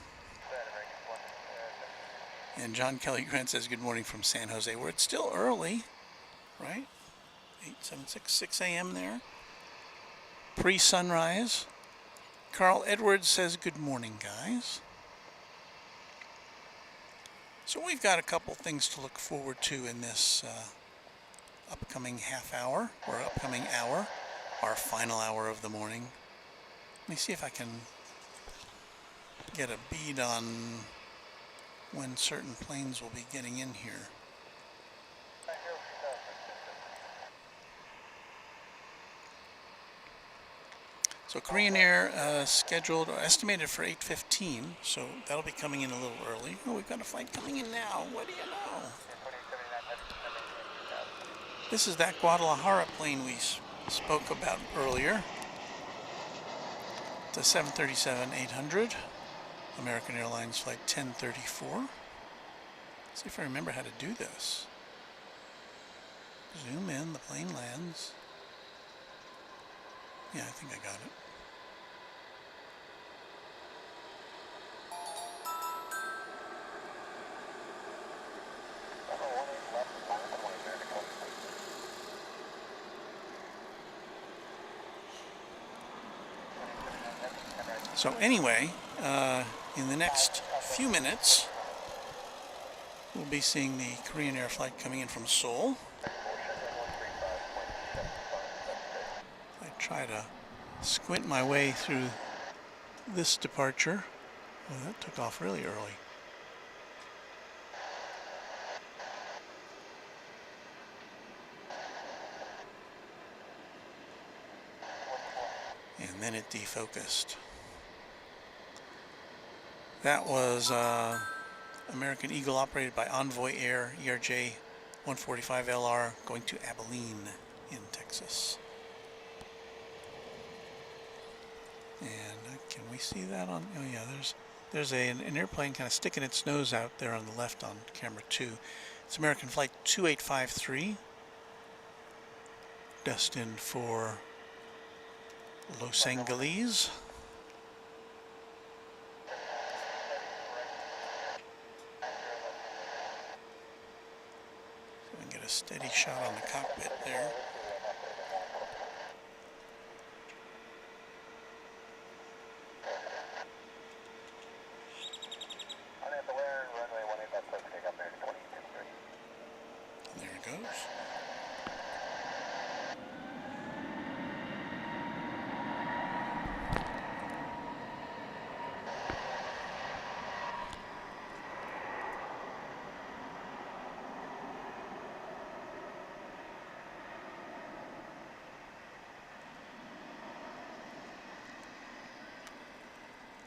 And John Kelly Grant says, good morning from San Jose, where it's still early, right? 8:76, 6 a.m. there. Pre-sunrise. Carl Edwards says, good morning, guys. So we've got a couple things to look forward to in this upcoming half hour, or upcoming hour, our final hour of the morning. Let me see if I can get a bead on when certain planes will be getting in here. So Korean Air scheduled or estimated for 8:15, so that'll be coming in a little early. Oh, we've got a flight coming in now. What do you know? This is that Guadalajara plane we spoke about earlier. It's a 737-800, American Airlines flight 1034. Let's see if I remember how to do this. Zoom in, the plane lands. Yeah, I think I got it. So anyway, in the next few minutes, we'll be seeing the Korean Air flight coming in from Seoul. I try to squint my way through this departure. Well, that took off really early. And then it defocused. That was American Eagle operated by Envoy Air, ERJ 145LR, going to Abilene in Texas. And can we see that on? Oh yeah, there's an airplane kind of sticking its nose out there on the left on camera 2. It's American flight 2853, destined for Los Angeles. So we can get a steady shot on the cockpit there. There it goes.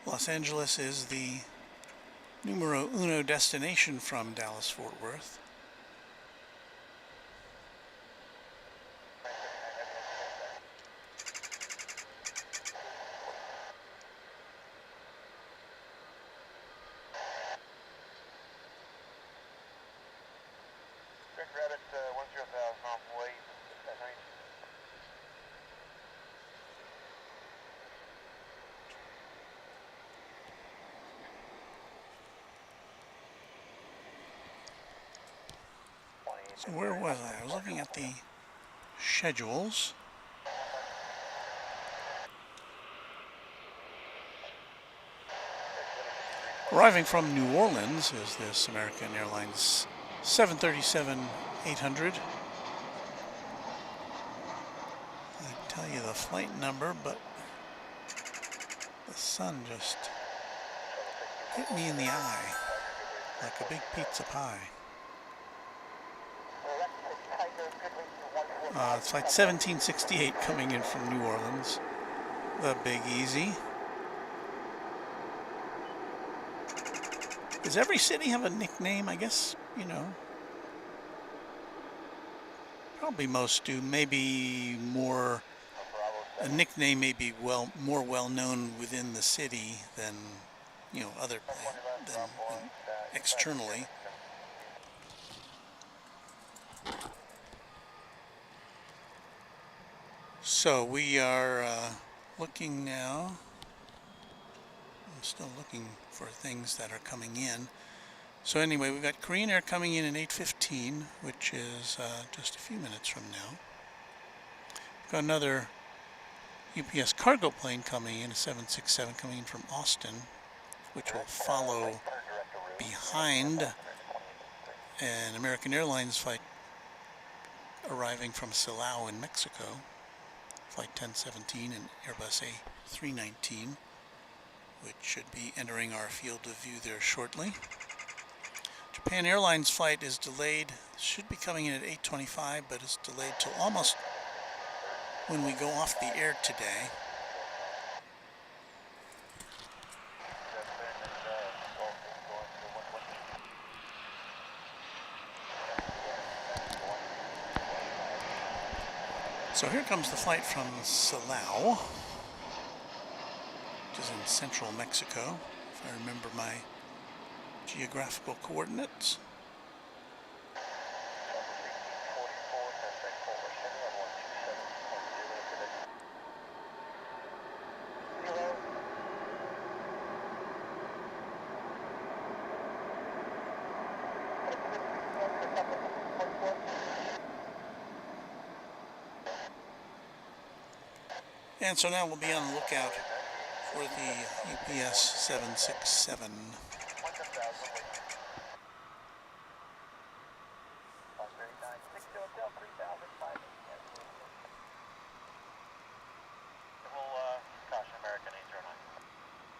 Los Angeles is the numero uno destination from Dallas-Fort Worth. Greg Rabbit, 10,000 off way, that's right. So where was I? I was looking at the schedules. Arriving from New Orleans is this American Airlines 737-800. tell you the flight number, but the sun just hit me in the eye like a big pizza pie. It's flight 1768 coming in from New Orleans, the Big Easy. Does every city have a nickname? I guess, you know, probably most do. Maybe more, a nickname may be more well known within the city than, you know, than externally. So we are looking now. I'm still looking for things that are coming in. So anyway, we've got Korean Air coming in at 8:15, which is just a few minutes from now. We've got another UPS cargo plane coming in, a 767 coming in from Austin, which will follow behind an American Airlines flight arriving from Silao in Mexico, flight 1017 and Airbus A319, which should be entering our field of view there shortly. Japan Airlines flight is delayed, should be coming in at 8:25, but it's delayed till almost when we go off the air today. So here comes the flight from Silao, which is in central Mexico, if I remember my geographical coordinates. And so now we'll be on the lookout for the UPS 767.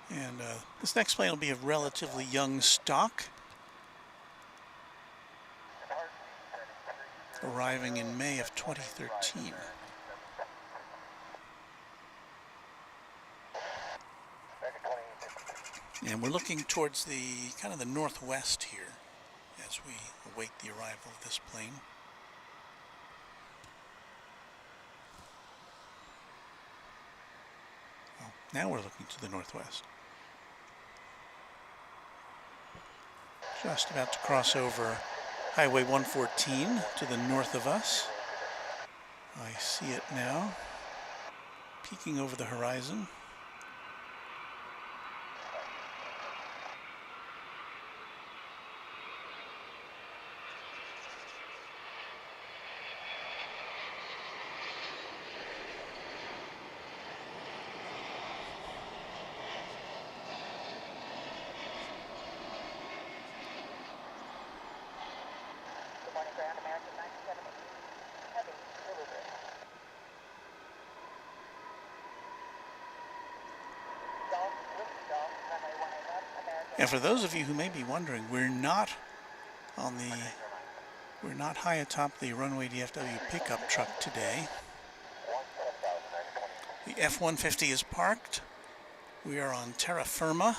And this next plane will be a relatively young stock, arriving in May of 2013. And we're looking towards the kind of the northwest here as we await the arrival of this plane. Well, now we're looking to the northwest. Just about to cross over Highway 114 to the north of us. I see it now, peeking over the horizon. And for those of you who may be wondering, we're not high atop the Runway DFW pickup truck today. The F-150 is parked. We are on terra firma.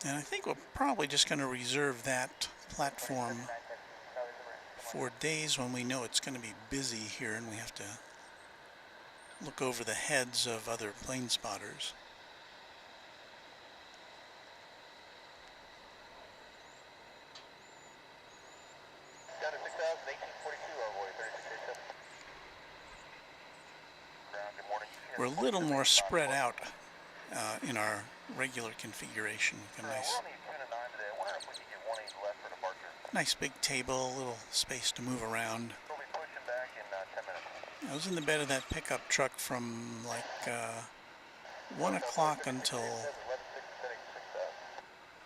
And I think we're probably just going to reserve that platform for days when we know it's going to be busy here and we have to look over the heads of other plane spotters. We're a little more spread out in our regular configuration. We've got a nice big table, a little space to move around. I was in the bed of that pickup truck from like 1 o'clock until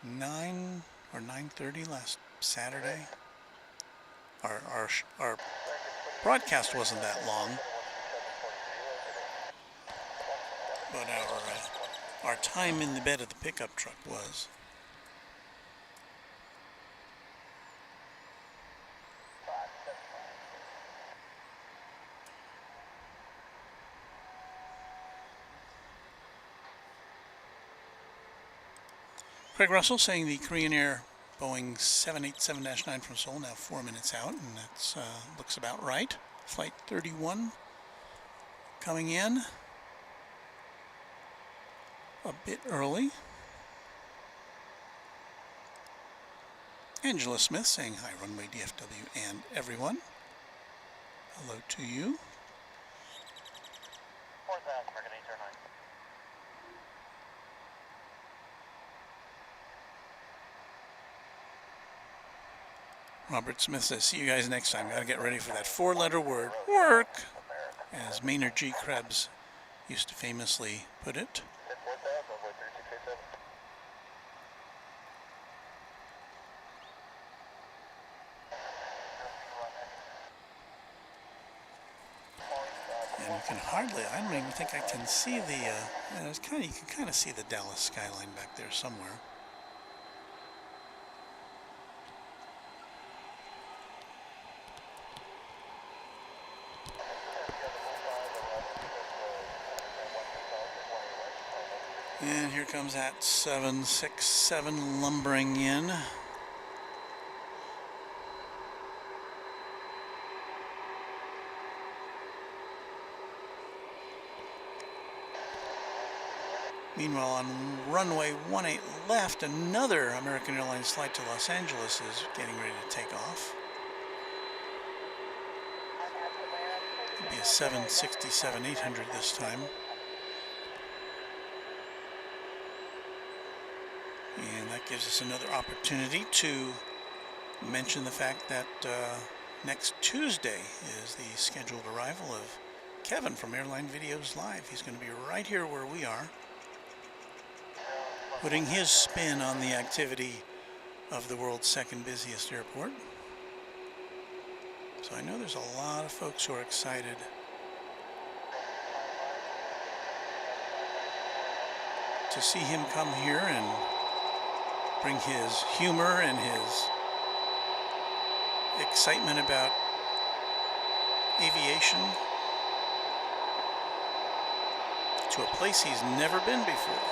9 or 9:30 last Saturday. Our broadcast wasn't that long, but our time in the bed of the pickup truck was. Craig Russell saying the Korean Air Boeing 787-9 from Seoul now 4 minutes out, and that's looks about right. Flight 31 coming in a bit early. Angela Smith saying hi, Runway DFW and everyone. Hello to you. 4,000, American 809. Robert Smith says, see you guys next time. Gotta get ready for that 4-letter word, work, as Maynard G. Krebs used to famously put it. 4,000, over 3687. And you can hardly, I don't even think I can see the, it's you can kind of see the Dallas skyline back there somewhere. And here comes that 767 lumbering in. Meanwhile, on runway 18 left, another American Airlines flight to Los Angeles is getting ready to take off. It'll be a 767-800 this time. And that gives us another opportunity to mention the fact that next Tuesday is the scheduled arrival of Kevin from Airline Videos Live. He's going to be right here where we are, putting his spin on the activity of the world's second busiest airport. So I know there's a lot of folks who are excited to see him come here and bring his humor and his excitement about aviation to a place he's never been before.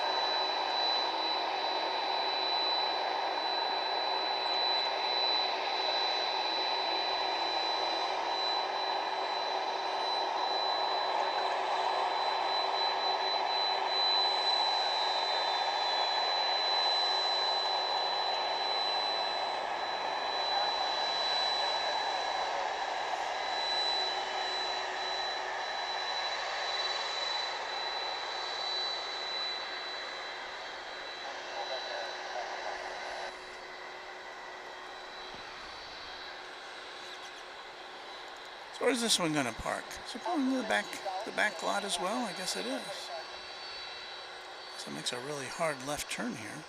So where's this one going to park? Is it going to the back lot as well? I guess it is. So it makes a really hard left turn here.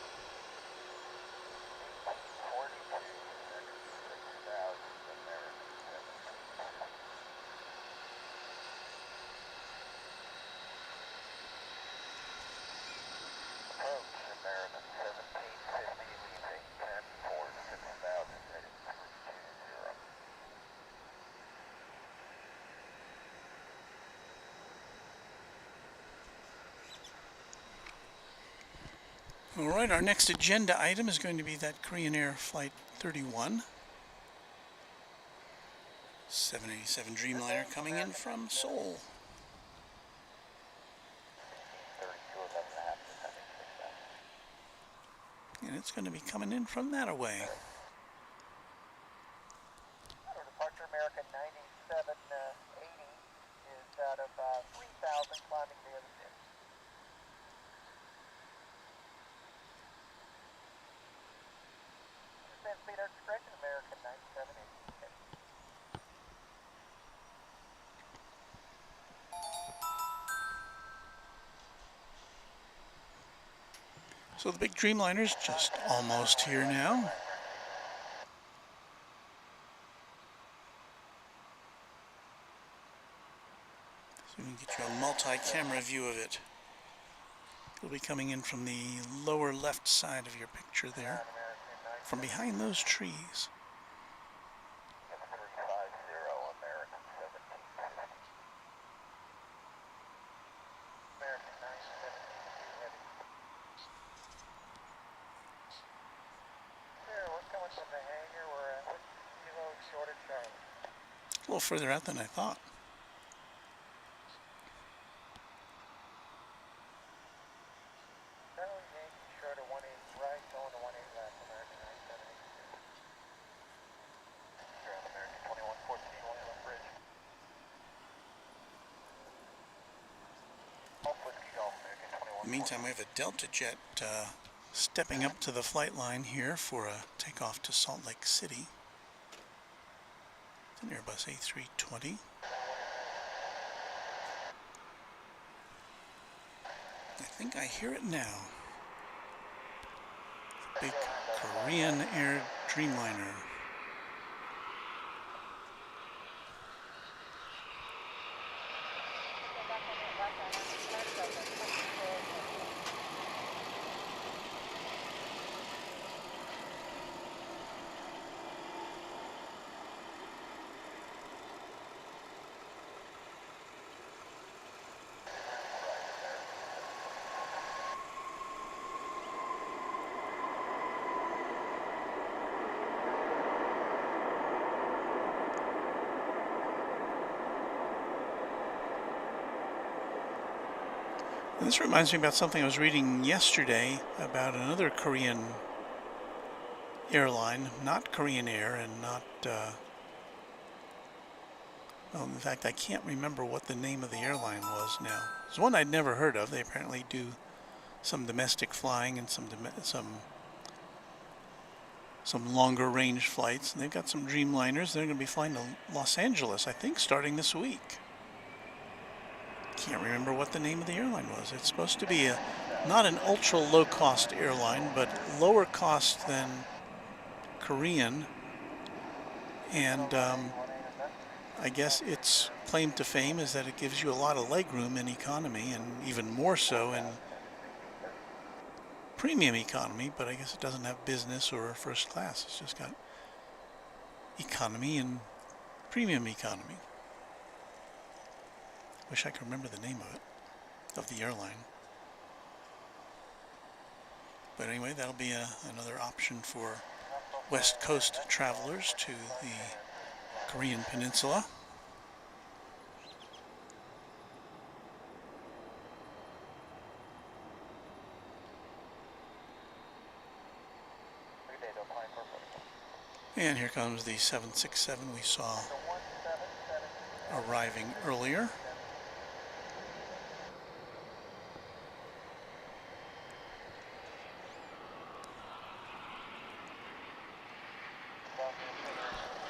All right, our next agenda item is going to be that Korean Air Flight 31. 787 Dreamliner coming in from Seoul. And it's going to be coming in from that away. Departure American 9780 is out of 3,000 climbing the other day. Speed air discretion, American 9780. So the big Dreamliner's just almost here now. camera view of it. It'll be coming in from the lower left side of your picture there, from behind those trees. A little further out than I thought. In the meantime, we have a Delta jet stepping up to the flight line here for a takeoff to Salt Lake City. It's an Airbus A320. I think I hear it now. Big Korean Air Dreamliner. This reminds me about something I was reading yesterday about another Korean airline, not Korean Air and not, well, in fact, I can't remember what the name of the airline was now. It's one I'd never heard of. They apparently do some domestic flying and some longer range flights. And they've got some Dreamliners. They're going to be flying to Los Angeles, I think, starting this week. Can't remember what the name of the airline was. It's supposed to be not an ultra low-cost airline, but lower cost than Korean. And I guess its claim to fame is that it gives you a lot of legroom in economy, and even more so in premium economy, but I guess it doesn't have business or first class. It's just got economy and premium economy. Wish I could remember the name of it, of the airline. But anyway, that'll be another option for West Coast travelers to the Korean Peninsula. And here comes the 767 we saw arriving earlier.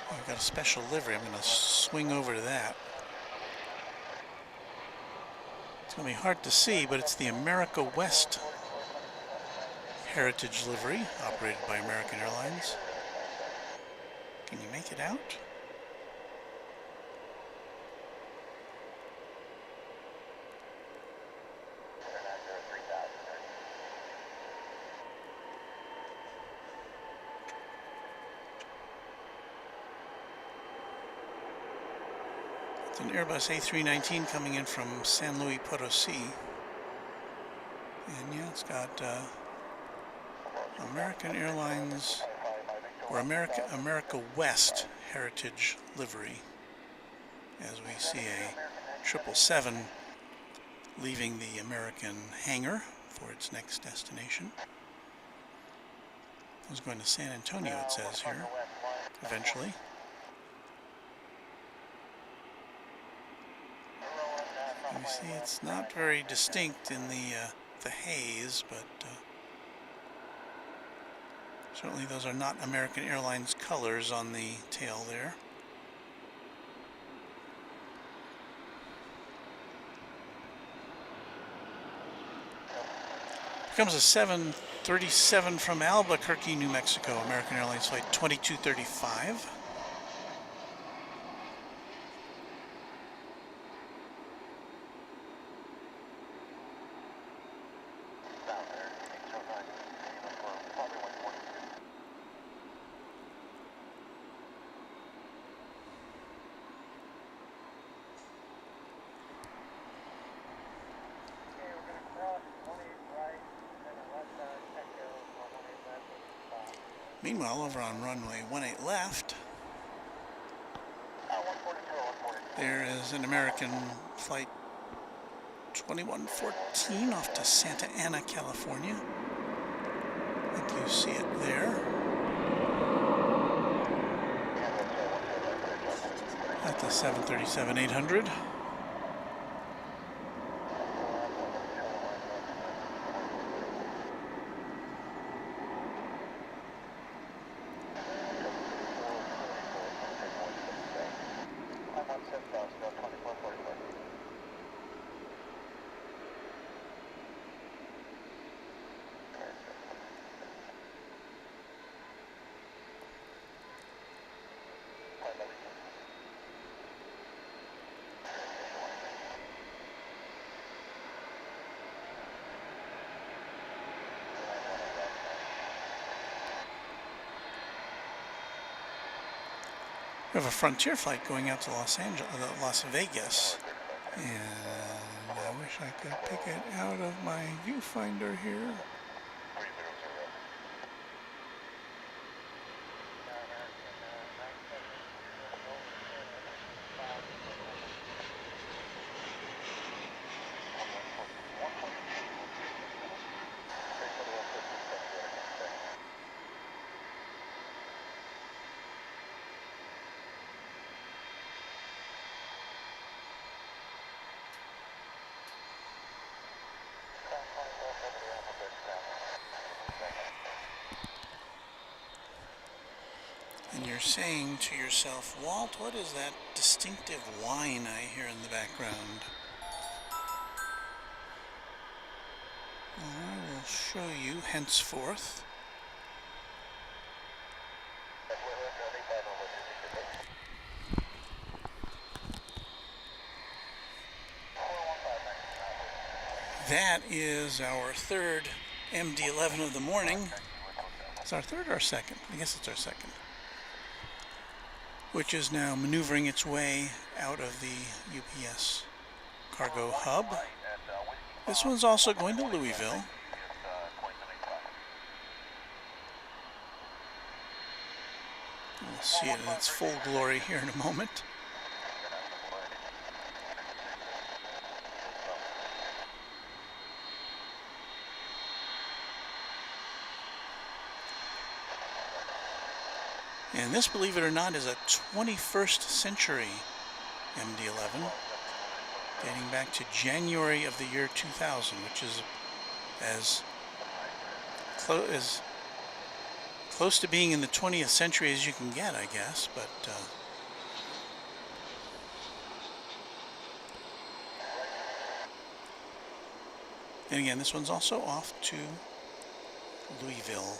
I've got a special livery. I'm going to swing over to that. It's going to be hard to see, but it's the America West Heritage livery operated by American Airlines. Can you make it out? It's an Airbus A319 coming in from San Luis Potosi. And yeah, it's got American Airlines or America West Heritage livery, as we see a 777 leaving the American hangar for its next destination. It's going to San Antonio, it says here, eventually. You see, it's not very distinct in the haze, but certainly those are not American Airlines colors on the tail there. Here comes a 737 from Albuquerque, New Mexico, American Airlines flight 2235. Meanwhile, over on runway 18 left, there is an American flight 2114 off to Santa Ana, California. I think you see it there. At the 737-800. We have a Frontier flight going out to Las Vegas, and I wish I could pick it out of my viewfinder here. And you're saying to yourself, Walt, what is that distinctive whine I hear in the background? Well, I will show you henceforth. That is our third MD-11 of the morning. It's our third or second? I guess it's our second. Which is now maneuvering its way out of the UPS cargo hub. This one's also going to Louisville. We'll see it in its full glory here in a moment. And this, believe it or not, is a 21st century MD-11, dating back to January of the year 2000, which is as close to being in the 20th century as you can get, I guess. But and again, this one's also off to Louisville.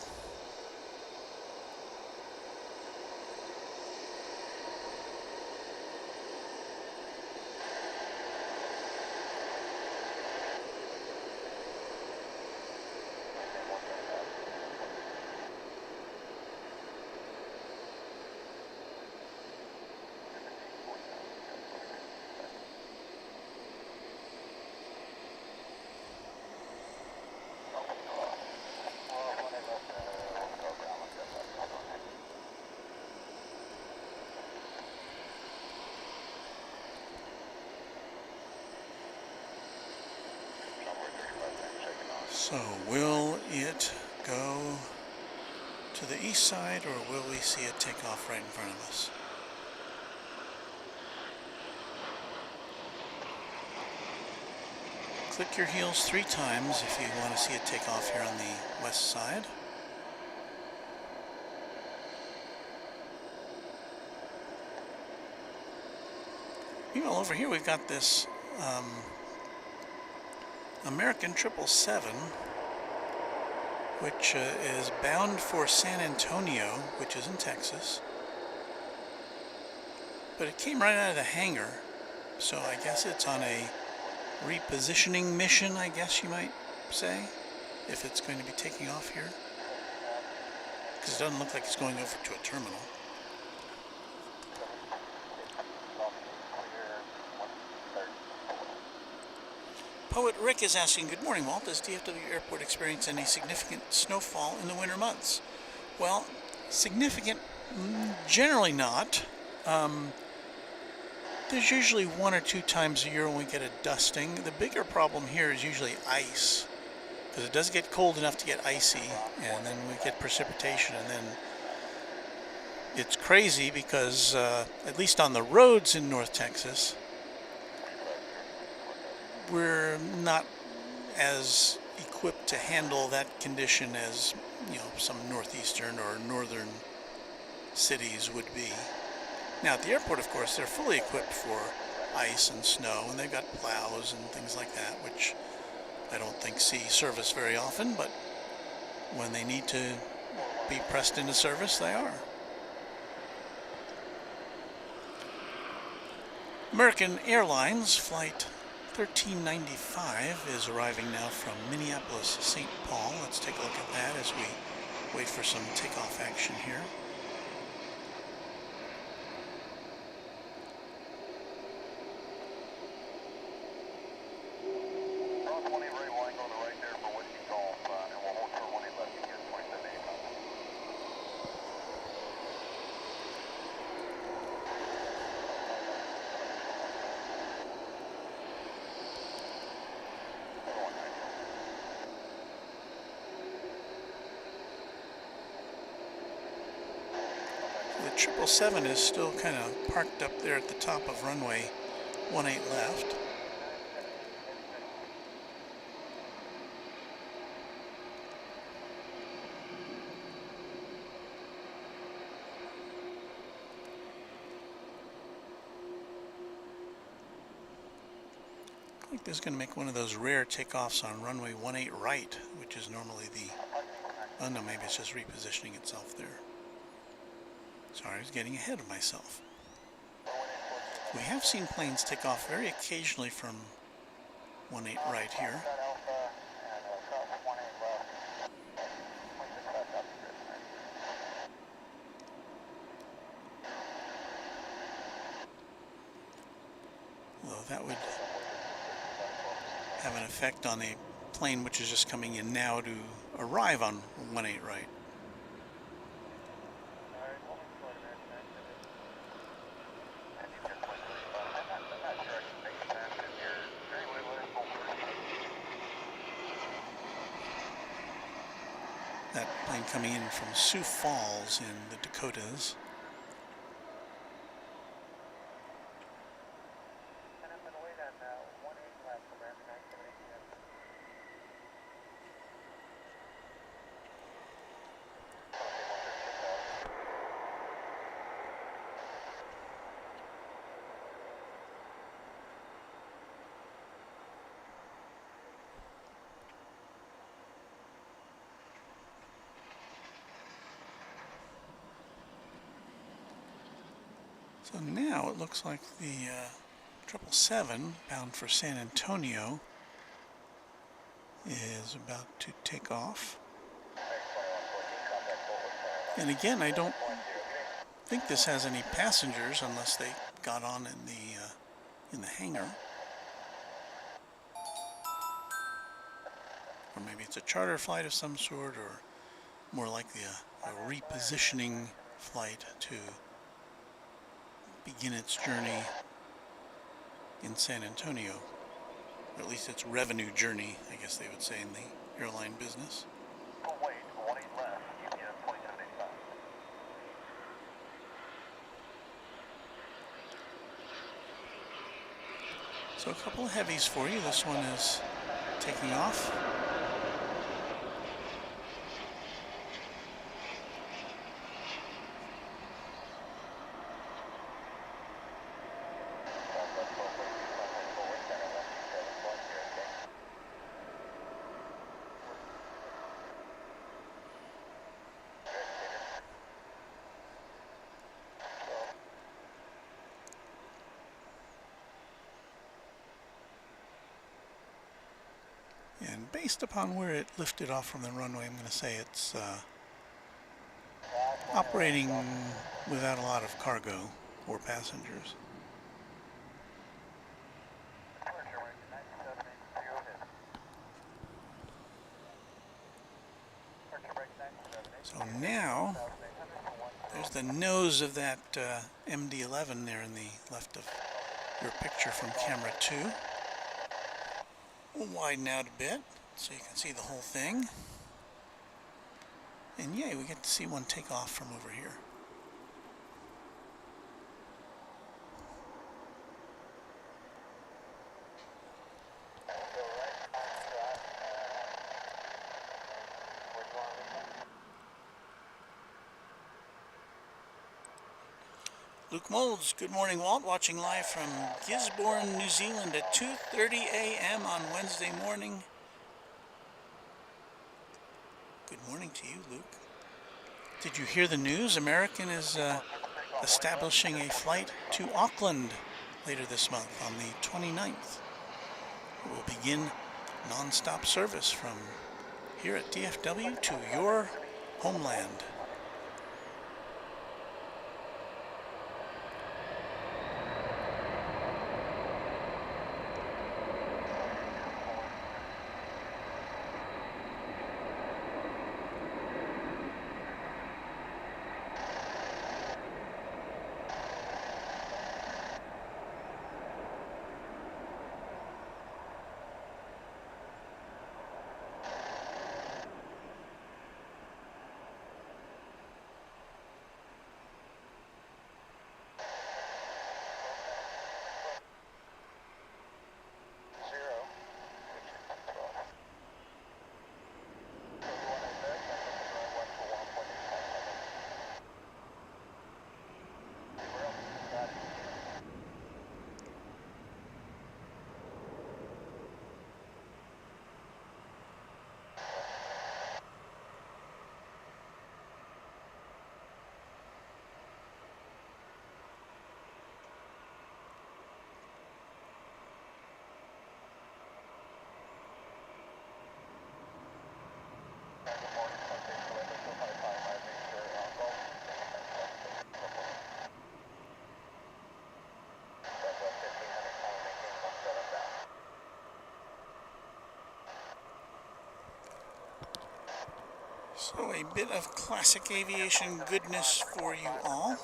So will it go to the east side, or will we see it take off right in front of us? Click your heels 3 times if you want to see it take off here on the west side. Meanwhile, over here we've got this American 777, which is bound for San Antonio, which is in Texas. But it came right out of the hangar, so I guess it's on a repositioning mission, I guess you might say, if it's going to be taking off here. Because it doesn't look like it's going over to a terminal. Poet Rick is asking, good morning, Walt. Does DFW Airport experience any significant snowfall in the winter months? Well, Significant? Generally not. There's usually 1 or 2 times a year when we get a dusting. The bigger problem here is usually ice, because it does get cold enough to get icy, and then we get precipitation, and then it's crazy because at least on the roads in North Texas, we're not as equipped to handle that condition as, you know, some northeastern or northern cities would be. Now at the airport, of course, they're fully equipped for ice and snow, and they've got plows and things like that, which I don't think see service very often, but when they need to be pressed into service, they are. American Airlines Flight 1395 is arriving now from Minneapolis, St. Paul. Let's take a look at that as we wait for some takeoff action here. The 777 is still kind of parked up there at the top of runway 18 left. I think this is going to make one of those rare takeoffs on runway 18 right, which is normally the... Oh no, maybe it's just repositioning itself there. Sorry, I was getting ahead of myself. We have seen planes take off very occasionally from 18 right here. Although that would have an effect on a plane which is just coming in now to arrive on 18 right. That plane coming in from Sioux Falls in the Dakotas. So now it looks like the 777 bound for San Antonio is about to take off. And again, I don't think this has any passengers unless they got on in the hangar. Or maybe it's a charter flight of some sort, or more likely a repositioning flight to begin its journey in San Antonio, or at least its revenue journey, I guess they would say in the airline business. So a couple of heavies for you. This one is taking off. And based upon where it lifted off from the runway, I'm going to say it's operating without a lot of cargo or passengers. So now There's the nose of that MD-11 there in the left of your picture from camera 2. We'll widen out a bit so you can see the whole thing. And yay, we get to see one take off from over here. Luke Molds, good morning Walt, watching live from Gisborne, New Zealand at 2:30 a.m. on Wednesday morning. Good morning to you, Luke. Did you hear the news? American is establishing a flight to Auckland later this month on the 29th. It will begin non-stop service from here at DFW to your homeland. So a bit of classic aviation goodness for you all.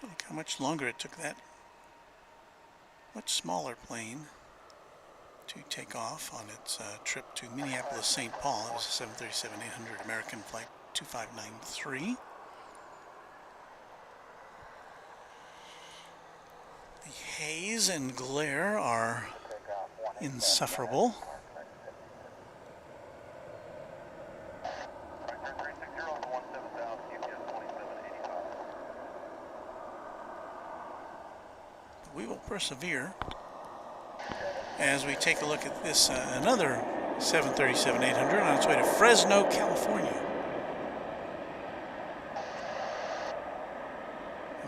Look how much longer it took that much smaller plane to take off on its trip to Minneapolis-St. Paul. It was a 737-800 American Flight 2593. The haze and glare are insufferable. We will persevere as we take a look at this another 737-800 on its way to Fresno, California.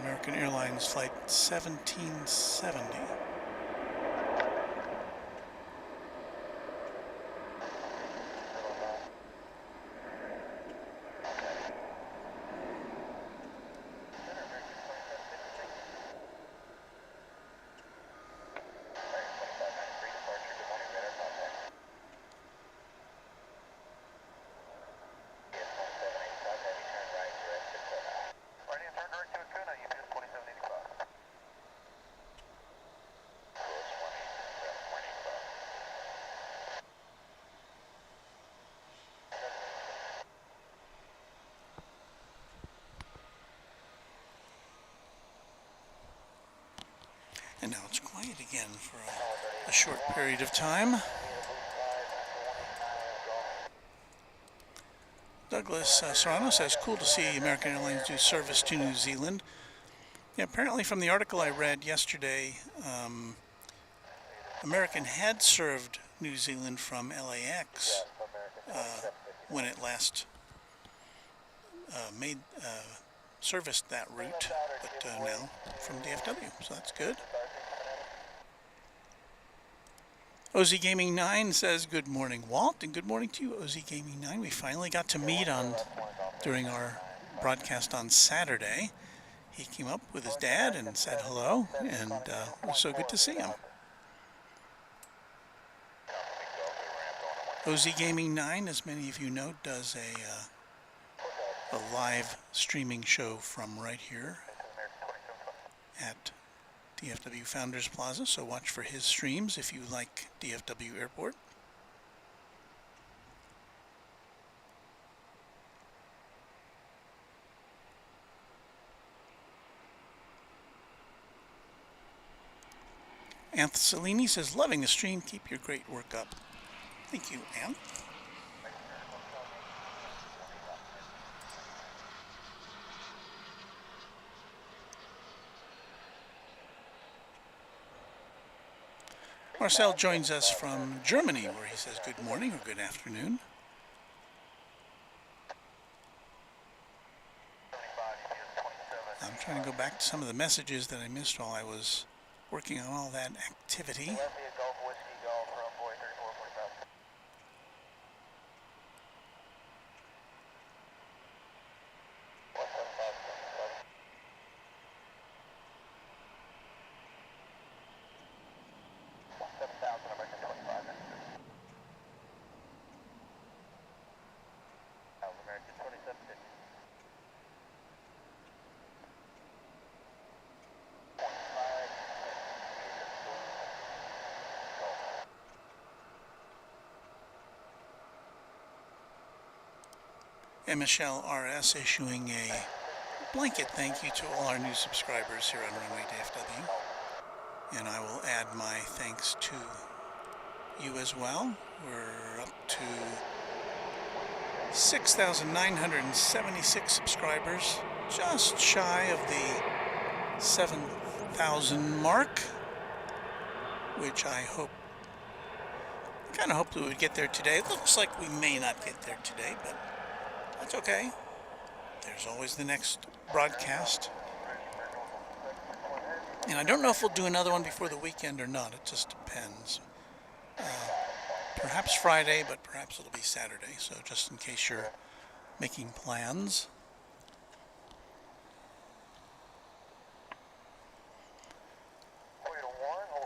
American Airlines Flight 1770. And now it's quiet again for a short period of time. Douglas Serrano says, cool to see American Airlines do service to New Zealand. Yeah, apparently from the article I read yesterday, American had served New Zealand from LAX when it last serviced that route, but now from DFW, so that's good. OZ Gaming 9 says, good morning, Walt, and good morning to you, OZ Gaming 9. We finally got to meet during our broadcast on Saturday. He came up with his dad and said hello, and it was so good to see him. OZ Gaming 9, as many of you know, does a live streaming show from right here at DFW Founders Plaza, so watch for his streams if you like DFW Airport. Anthony says, loving the stream, keep your great work up. Thank you, Anth. Marcel joins us from Germany, where he says good morning or good afternoon. I'm trying to go back to some of the messages that I missed while I was working on all that activity. And Michelle RS issuing a blanket thank you to all our new subscribers here on Runway DFW. And I will add my thanks to you as well. We're up to 6,976 subscribers, just shy of the 7,000 mark, which I kind of hoped we would get there today. It looks like we may not get there today, but that's okay. There's always the next broadcast. And I don't know if we'll do another one before the weekend or not. It just depends. Perhaps Friday, but perhaps it'll be Saturday. So just in case you're making plans.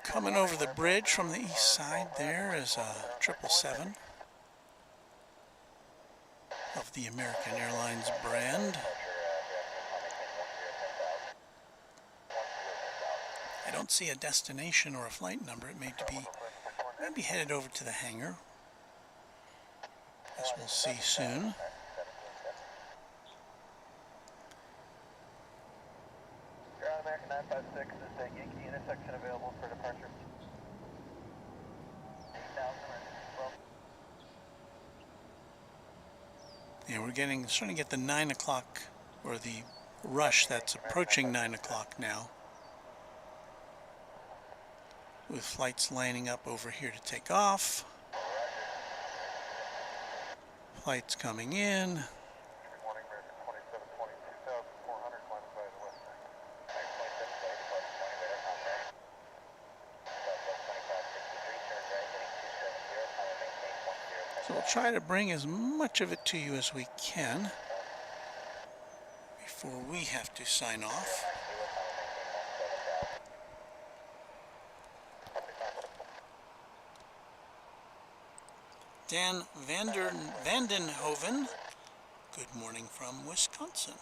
Coming over the bridge from the east side there is a 777. Of the American Airlines brand. I don't see a destination or a flight number. It may be headed over to the hangar. As we'll see soon. American 956 is the Yankee intersection available for departure. 8,000. Yeah, we're starting to get the 9 o'clock, or the rush that's approaching 9 o'clock now. With flights lining up over here to take off. Flights coming in. So we'll try to bring as much of it to you as we can before we have to sign off. Dan Vandenhoven, good morning from Wisconsin.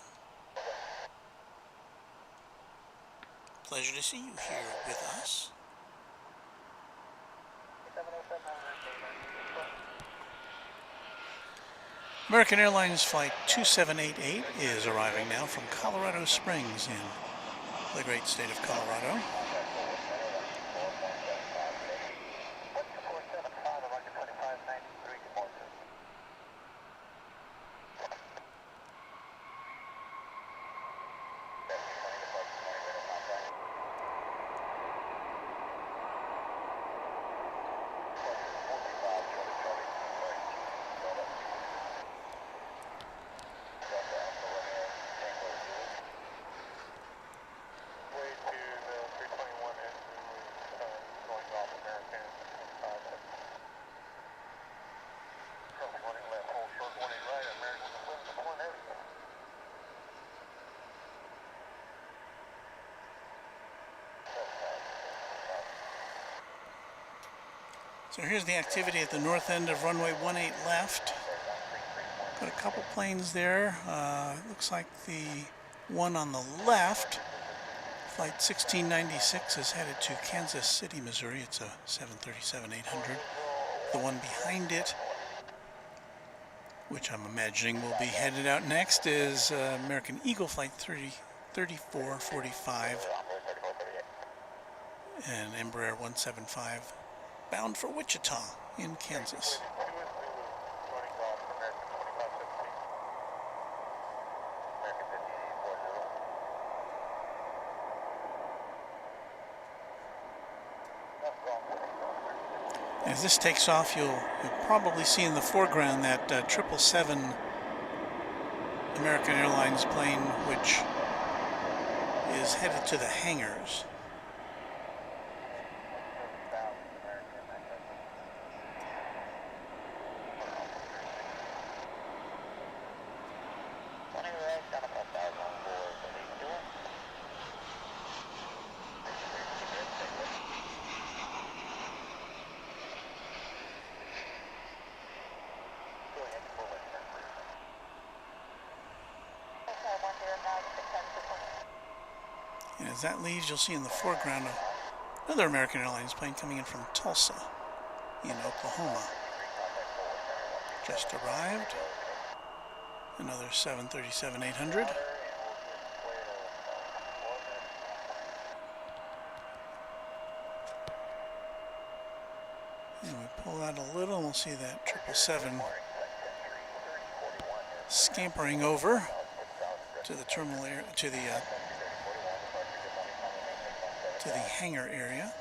Pleasure to see you here with us. American Airlines Flight 2788 is arriving now from Colorado Springs in the great state of Colorado. So here's the activity at the north end of runway 18 left. Got a couple planes there. Looks like the one on the left, flight 1696, is headed to Kansas City, Missouri. It's a 737-800. The one behind it, which I'm imagining will be headed out next, is American Eagle flight 3445, and Embraer 175, bound for Wichita in Kansas. As this takes off, you'll probably see in the foreground that 777 American Airlines plane, which is headed to the hangars. And as that leaves, you'll see in the foreground another American Airlines plane coming in from Tulsa in Oklahoma. Just arrived. Another 737-800. And we pull out a little and we'll see that 777 scampering over to the terminal area, to the hangar area.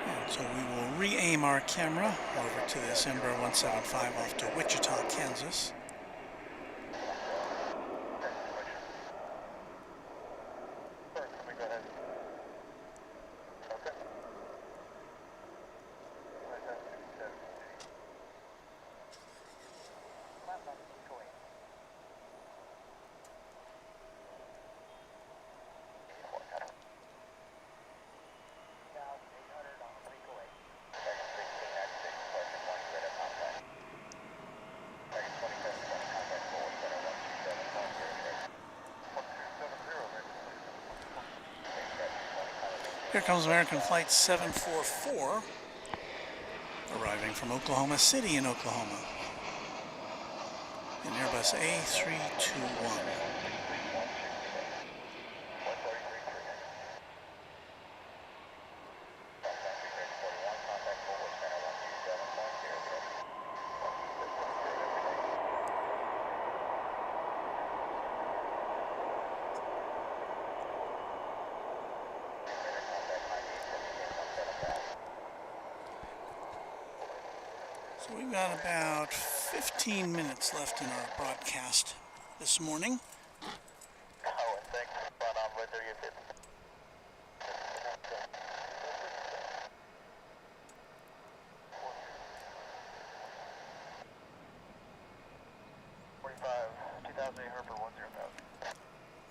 And so we will re-aim our camera over to this Embraer 175 off to Wichita, Kansas. Here comes American Flight 744, arriving from Oklahoma City in Oklahoma, an Airbus A321. So we've got about 15 minutes left in our broadcast this morning.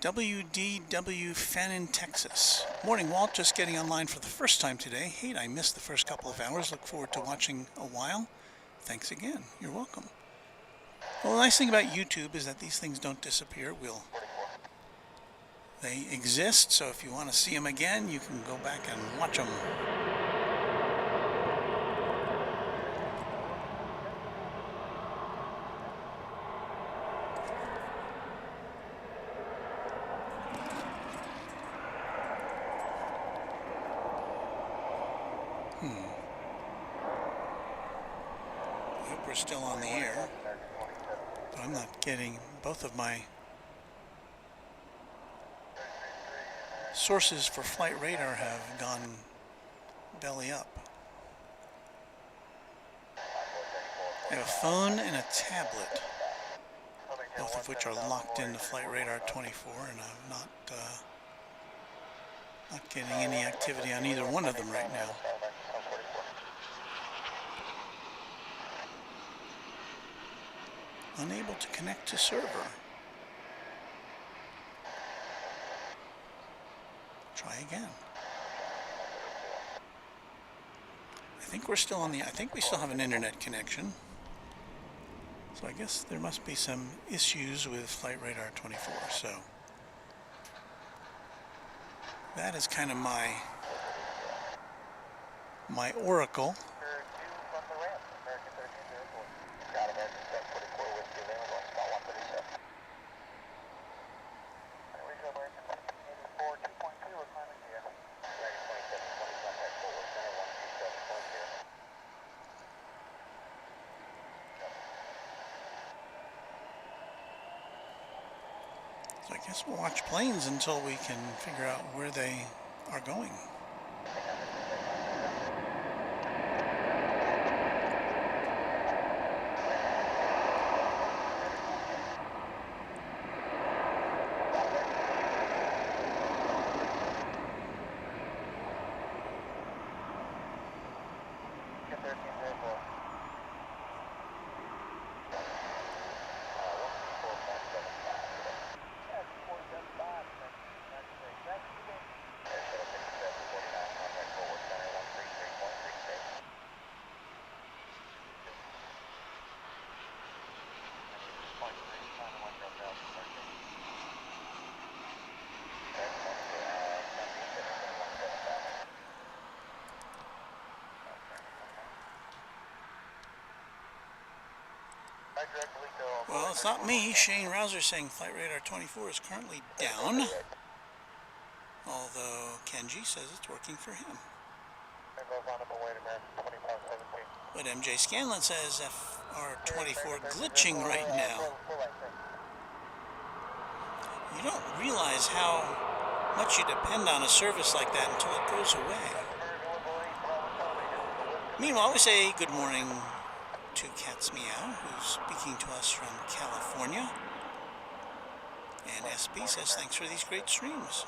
WDW Fannin, Texas. Morning, Walt. Just getting online for the first time today. Hey, I missed the first couple of hours. Look forward to watching a while. Thanks again. You're welcome. Well, the nice thing about YouTube is that these things don't disappear. They exist, so if you want to see them again, you can go back and watch them. I hope we're still on the air, but I'm not getting both of my sources for flight radar have gone belly up. I have a phone and a tablet, both of which are locked into Flight Radar 24, and I'm not getting any activity on either one of them right now. Unable to connect to server. Try again. I think we're still on the, I think we still have an internet connection. So I guess there must be some issues with Flight Radar 24. So that is kind of my oracle. So I guess we'll watch planes until we can figure out where they are going. Well, it's not me. Shane Rouser saying Flight Radar 24 is currently down. Although Kenji says it's working for him. But MJ Scanlon says FR24 glitching right now. You don't realize how much you depend on a service like that until it goes away. Meanwhile, we say good morning to Cat's Meow, who's speaking to us from California. And SB says, thanks for these great streams.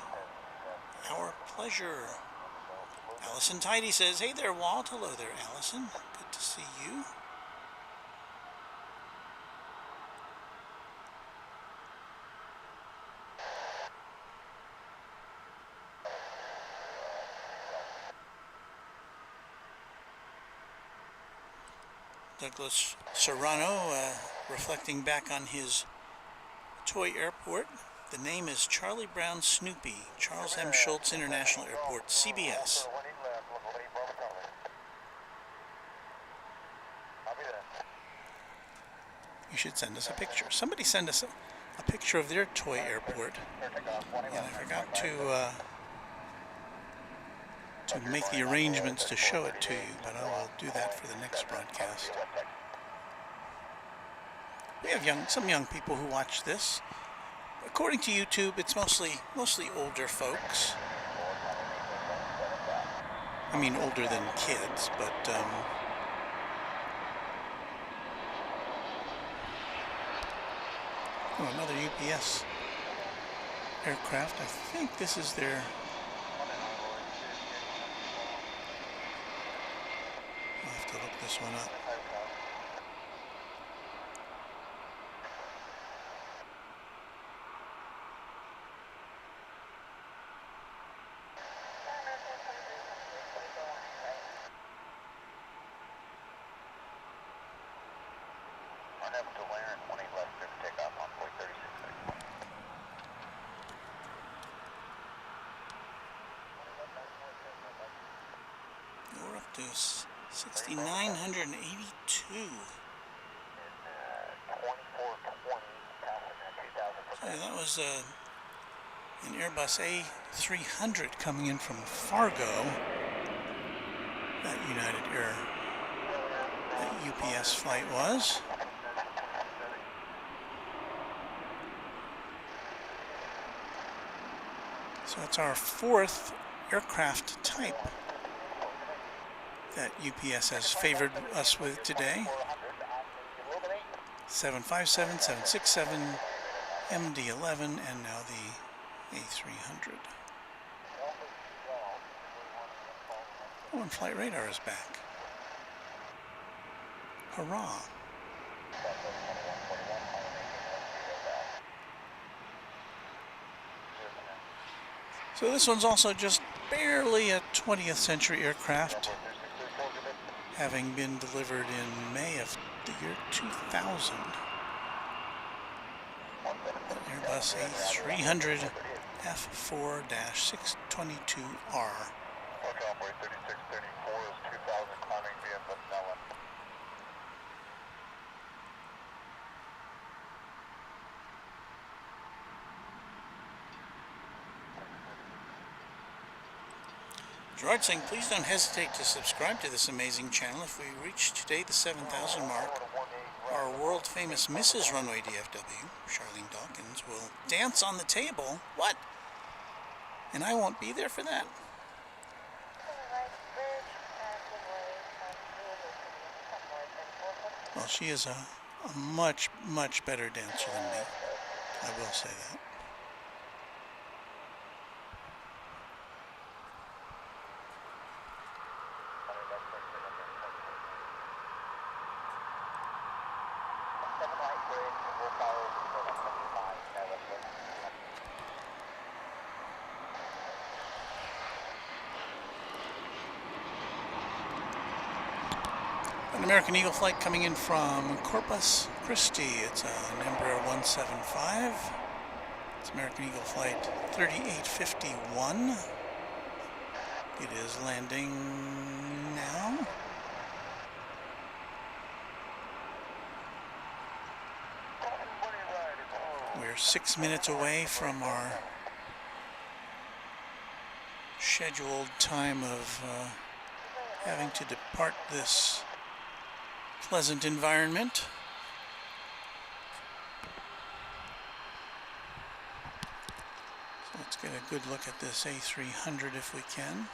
Our pleasure. Allison Tidy says, hey there, Walt. Hello there, Allison. Good to see you. Douglas Serrano reflecting back on his toy airport. The name is Charlie Brown Snoopy, Charles M. Schultz International Airport, CBS. You should send us a picture. Somebody send us a picture of their toy airport. And I forgot to make the arrangements to show it to you, but I will do that for the next broadcast. We have some young people who watch this. According to YouTube, it's mostly older folks. I mean, older than kids, but oh, another UPS aircraft. I think this is their. I'll have to look this one up. We're up to 6,982. So that was an Airbus A300 coming in from Fargo. That United Air, that UPS flight was. So it's our fourth aircraft type that UPS has favored us with today. 757, 767, MD-11, and now the A300. Oh, and Flight Radar is back. Hurrah. So this one's also just barely a 20th century aircraft, having been delivered in May of the year 2000. Airbus A300 F4-622R. Gerard saying, please don't hesitate to subscribe to this amazing channel. If we reach today the 7,000 mark, our world famous Mrs. Runway DFW, Charlene Dawkins, will dance on the table. What? And I won't be there for that? Well, she is a much, much better dancer than me. I will say that. An American Eagle flight coming in from Corpus Christi. It's a Embraer 175. It's American Eagle flight 3851. It is landing now. We're 6 minutes away from our scheduled time of having to depart this pleasant environment. So let's get a good look at this A300 if we can.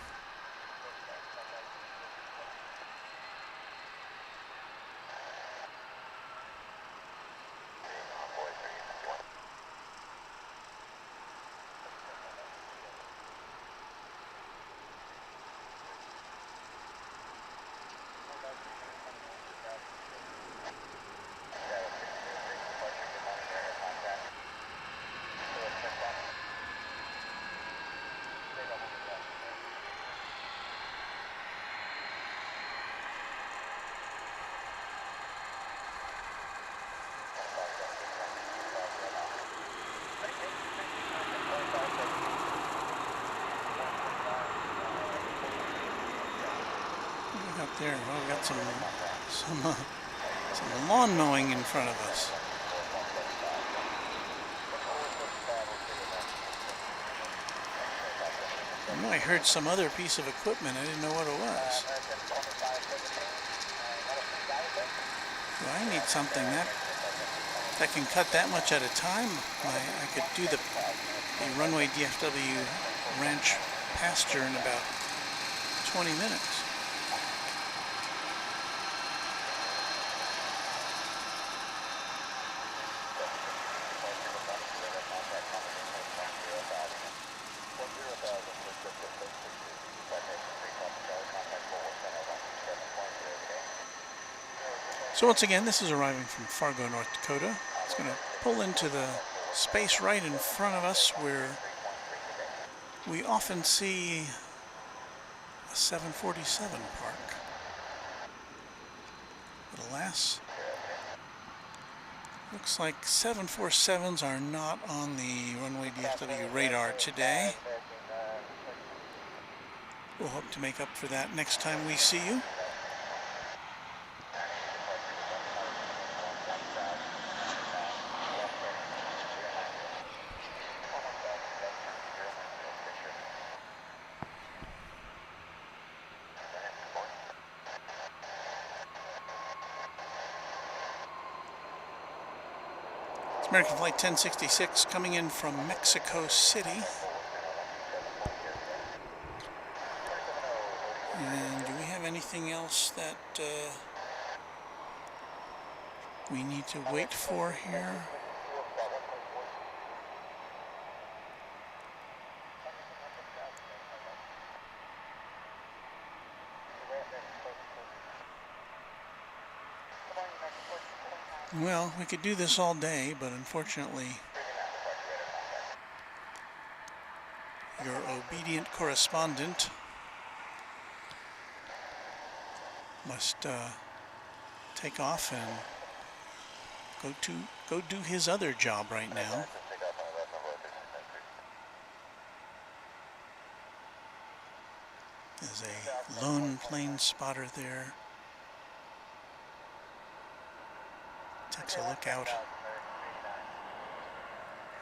There, well, we got some lawn mowing in front of us. I know I heard some other piece of equipment. I didn't know what it was. Do I need something that can cut that much at a time? I could do the Runway DFW ranch pasture in about 20 minutes. So once again, this is arriving from Fargo, North Dakota. It's going to pull into the space right in front of us where we often see a 747 park. But alas, looks like 747s are not on the Runway DFW radar today. We'll hope to make up for that next time we see you. It's American Flight 1066 coming in from Mexico City. And do we have anything else that we need to wait for here? Well, we could do this all day, but unfortunately, your obedient correspondent must take off and go do his other job right now. There's a lone plane spotter there. Takes a look out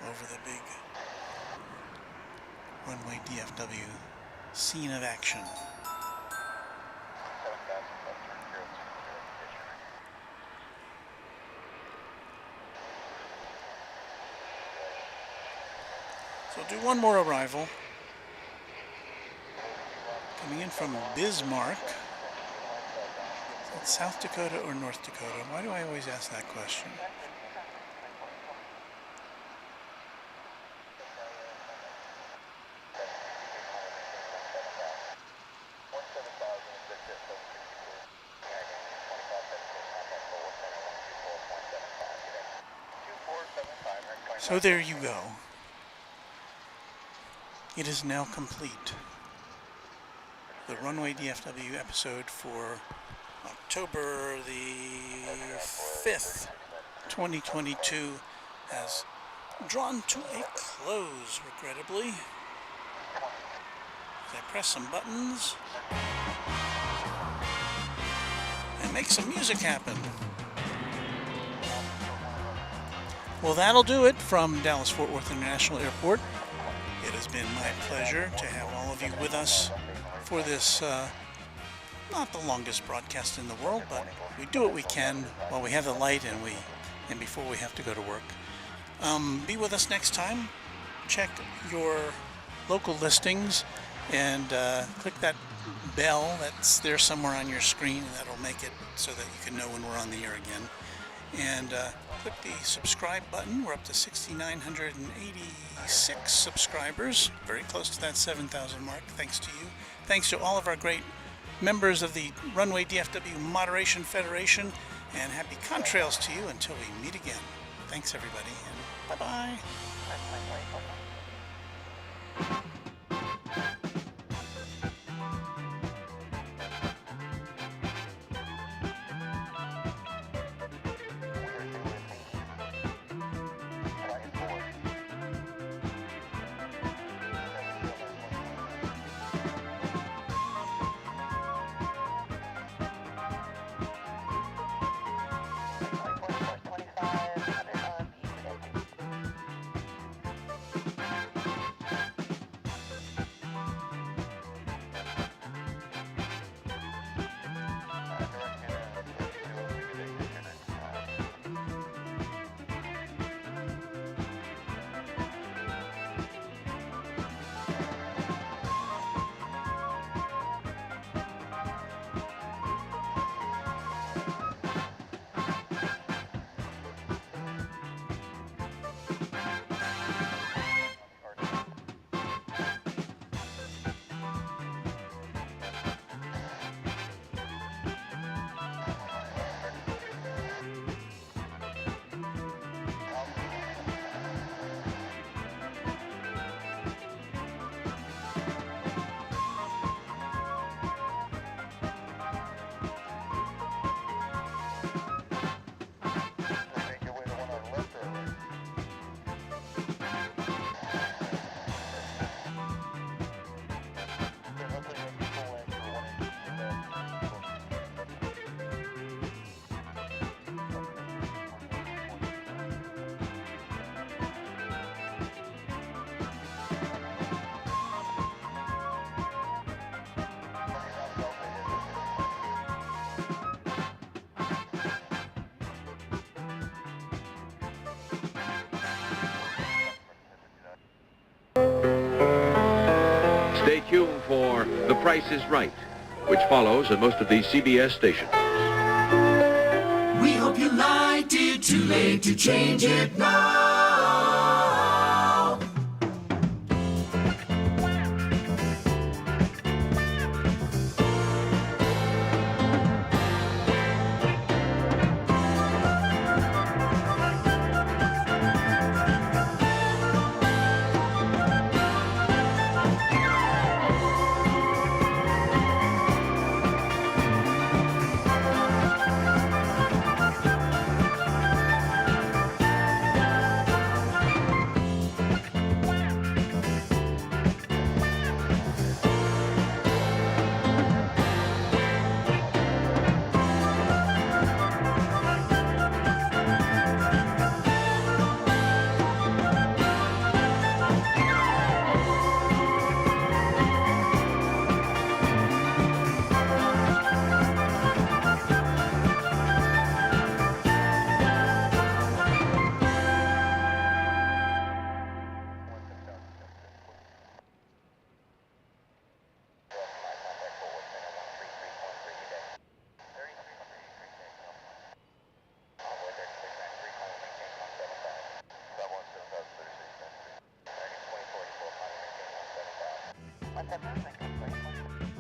over the big Runway DFW scene of action. So do one more arrival. Coming in from Bismarck. Is it South Dakota or North Dakota? Why do I always ask that question? So there you go. It is now complete. The Runway DFW episode for October the 5th, 2022 has drawn to a close, regrettably. As I press some buttons and make some music happen. Well, that'll do it from Dallas-Fort Worth International Airport. It has been my pleasure to have all of you with us for this, not the longest broadcast in the world, but we do what we can while we have the light and before we have to go to work. Be with us next time. Check your local listings and click that bell that's there somewhere on your screen. That'll make it so that you can know when we're on the air again. And click the subscribe button. We're up to 6,986 subscribers, very close to that 7,000 mark, thanks to you. Thanks to all of our great members of the Runway DFW Moderation Federation, and happy contrails to you until we meet again. Thanks everybody, and bye-bye. Stay tuned for The Price is Right, which follows at most of these CBS stations. We hope you liked it. Too late to change it now. That's a movement complete.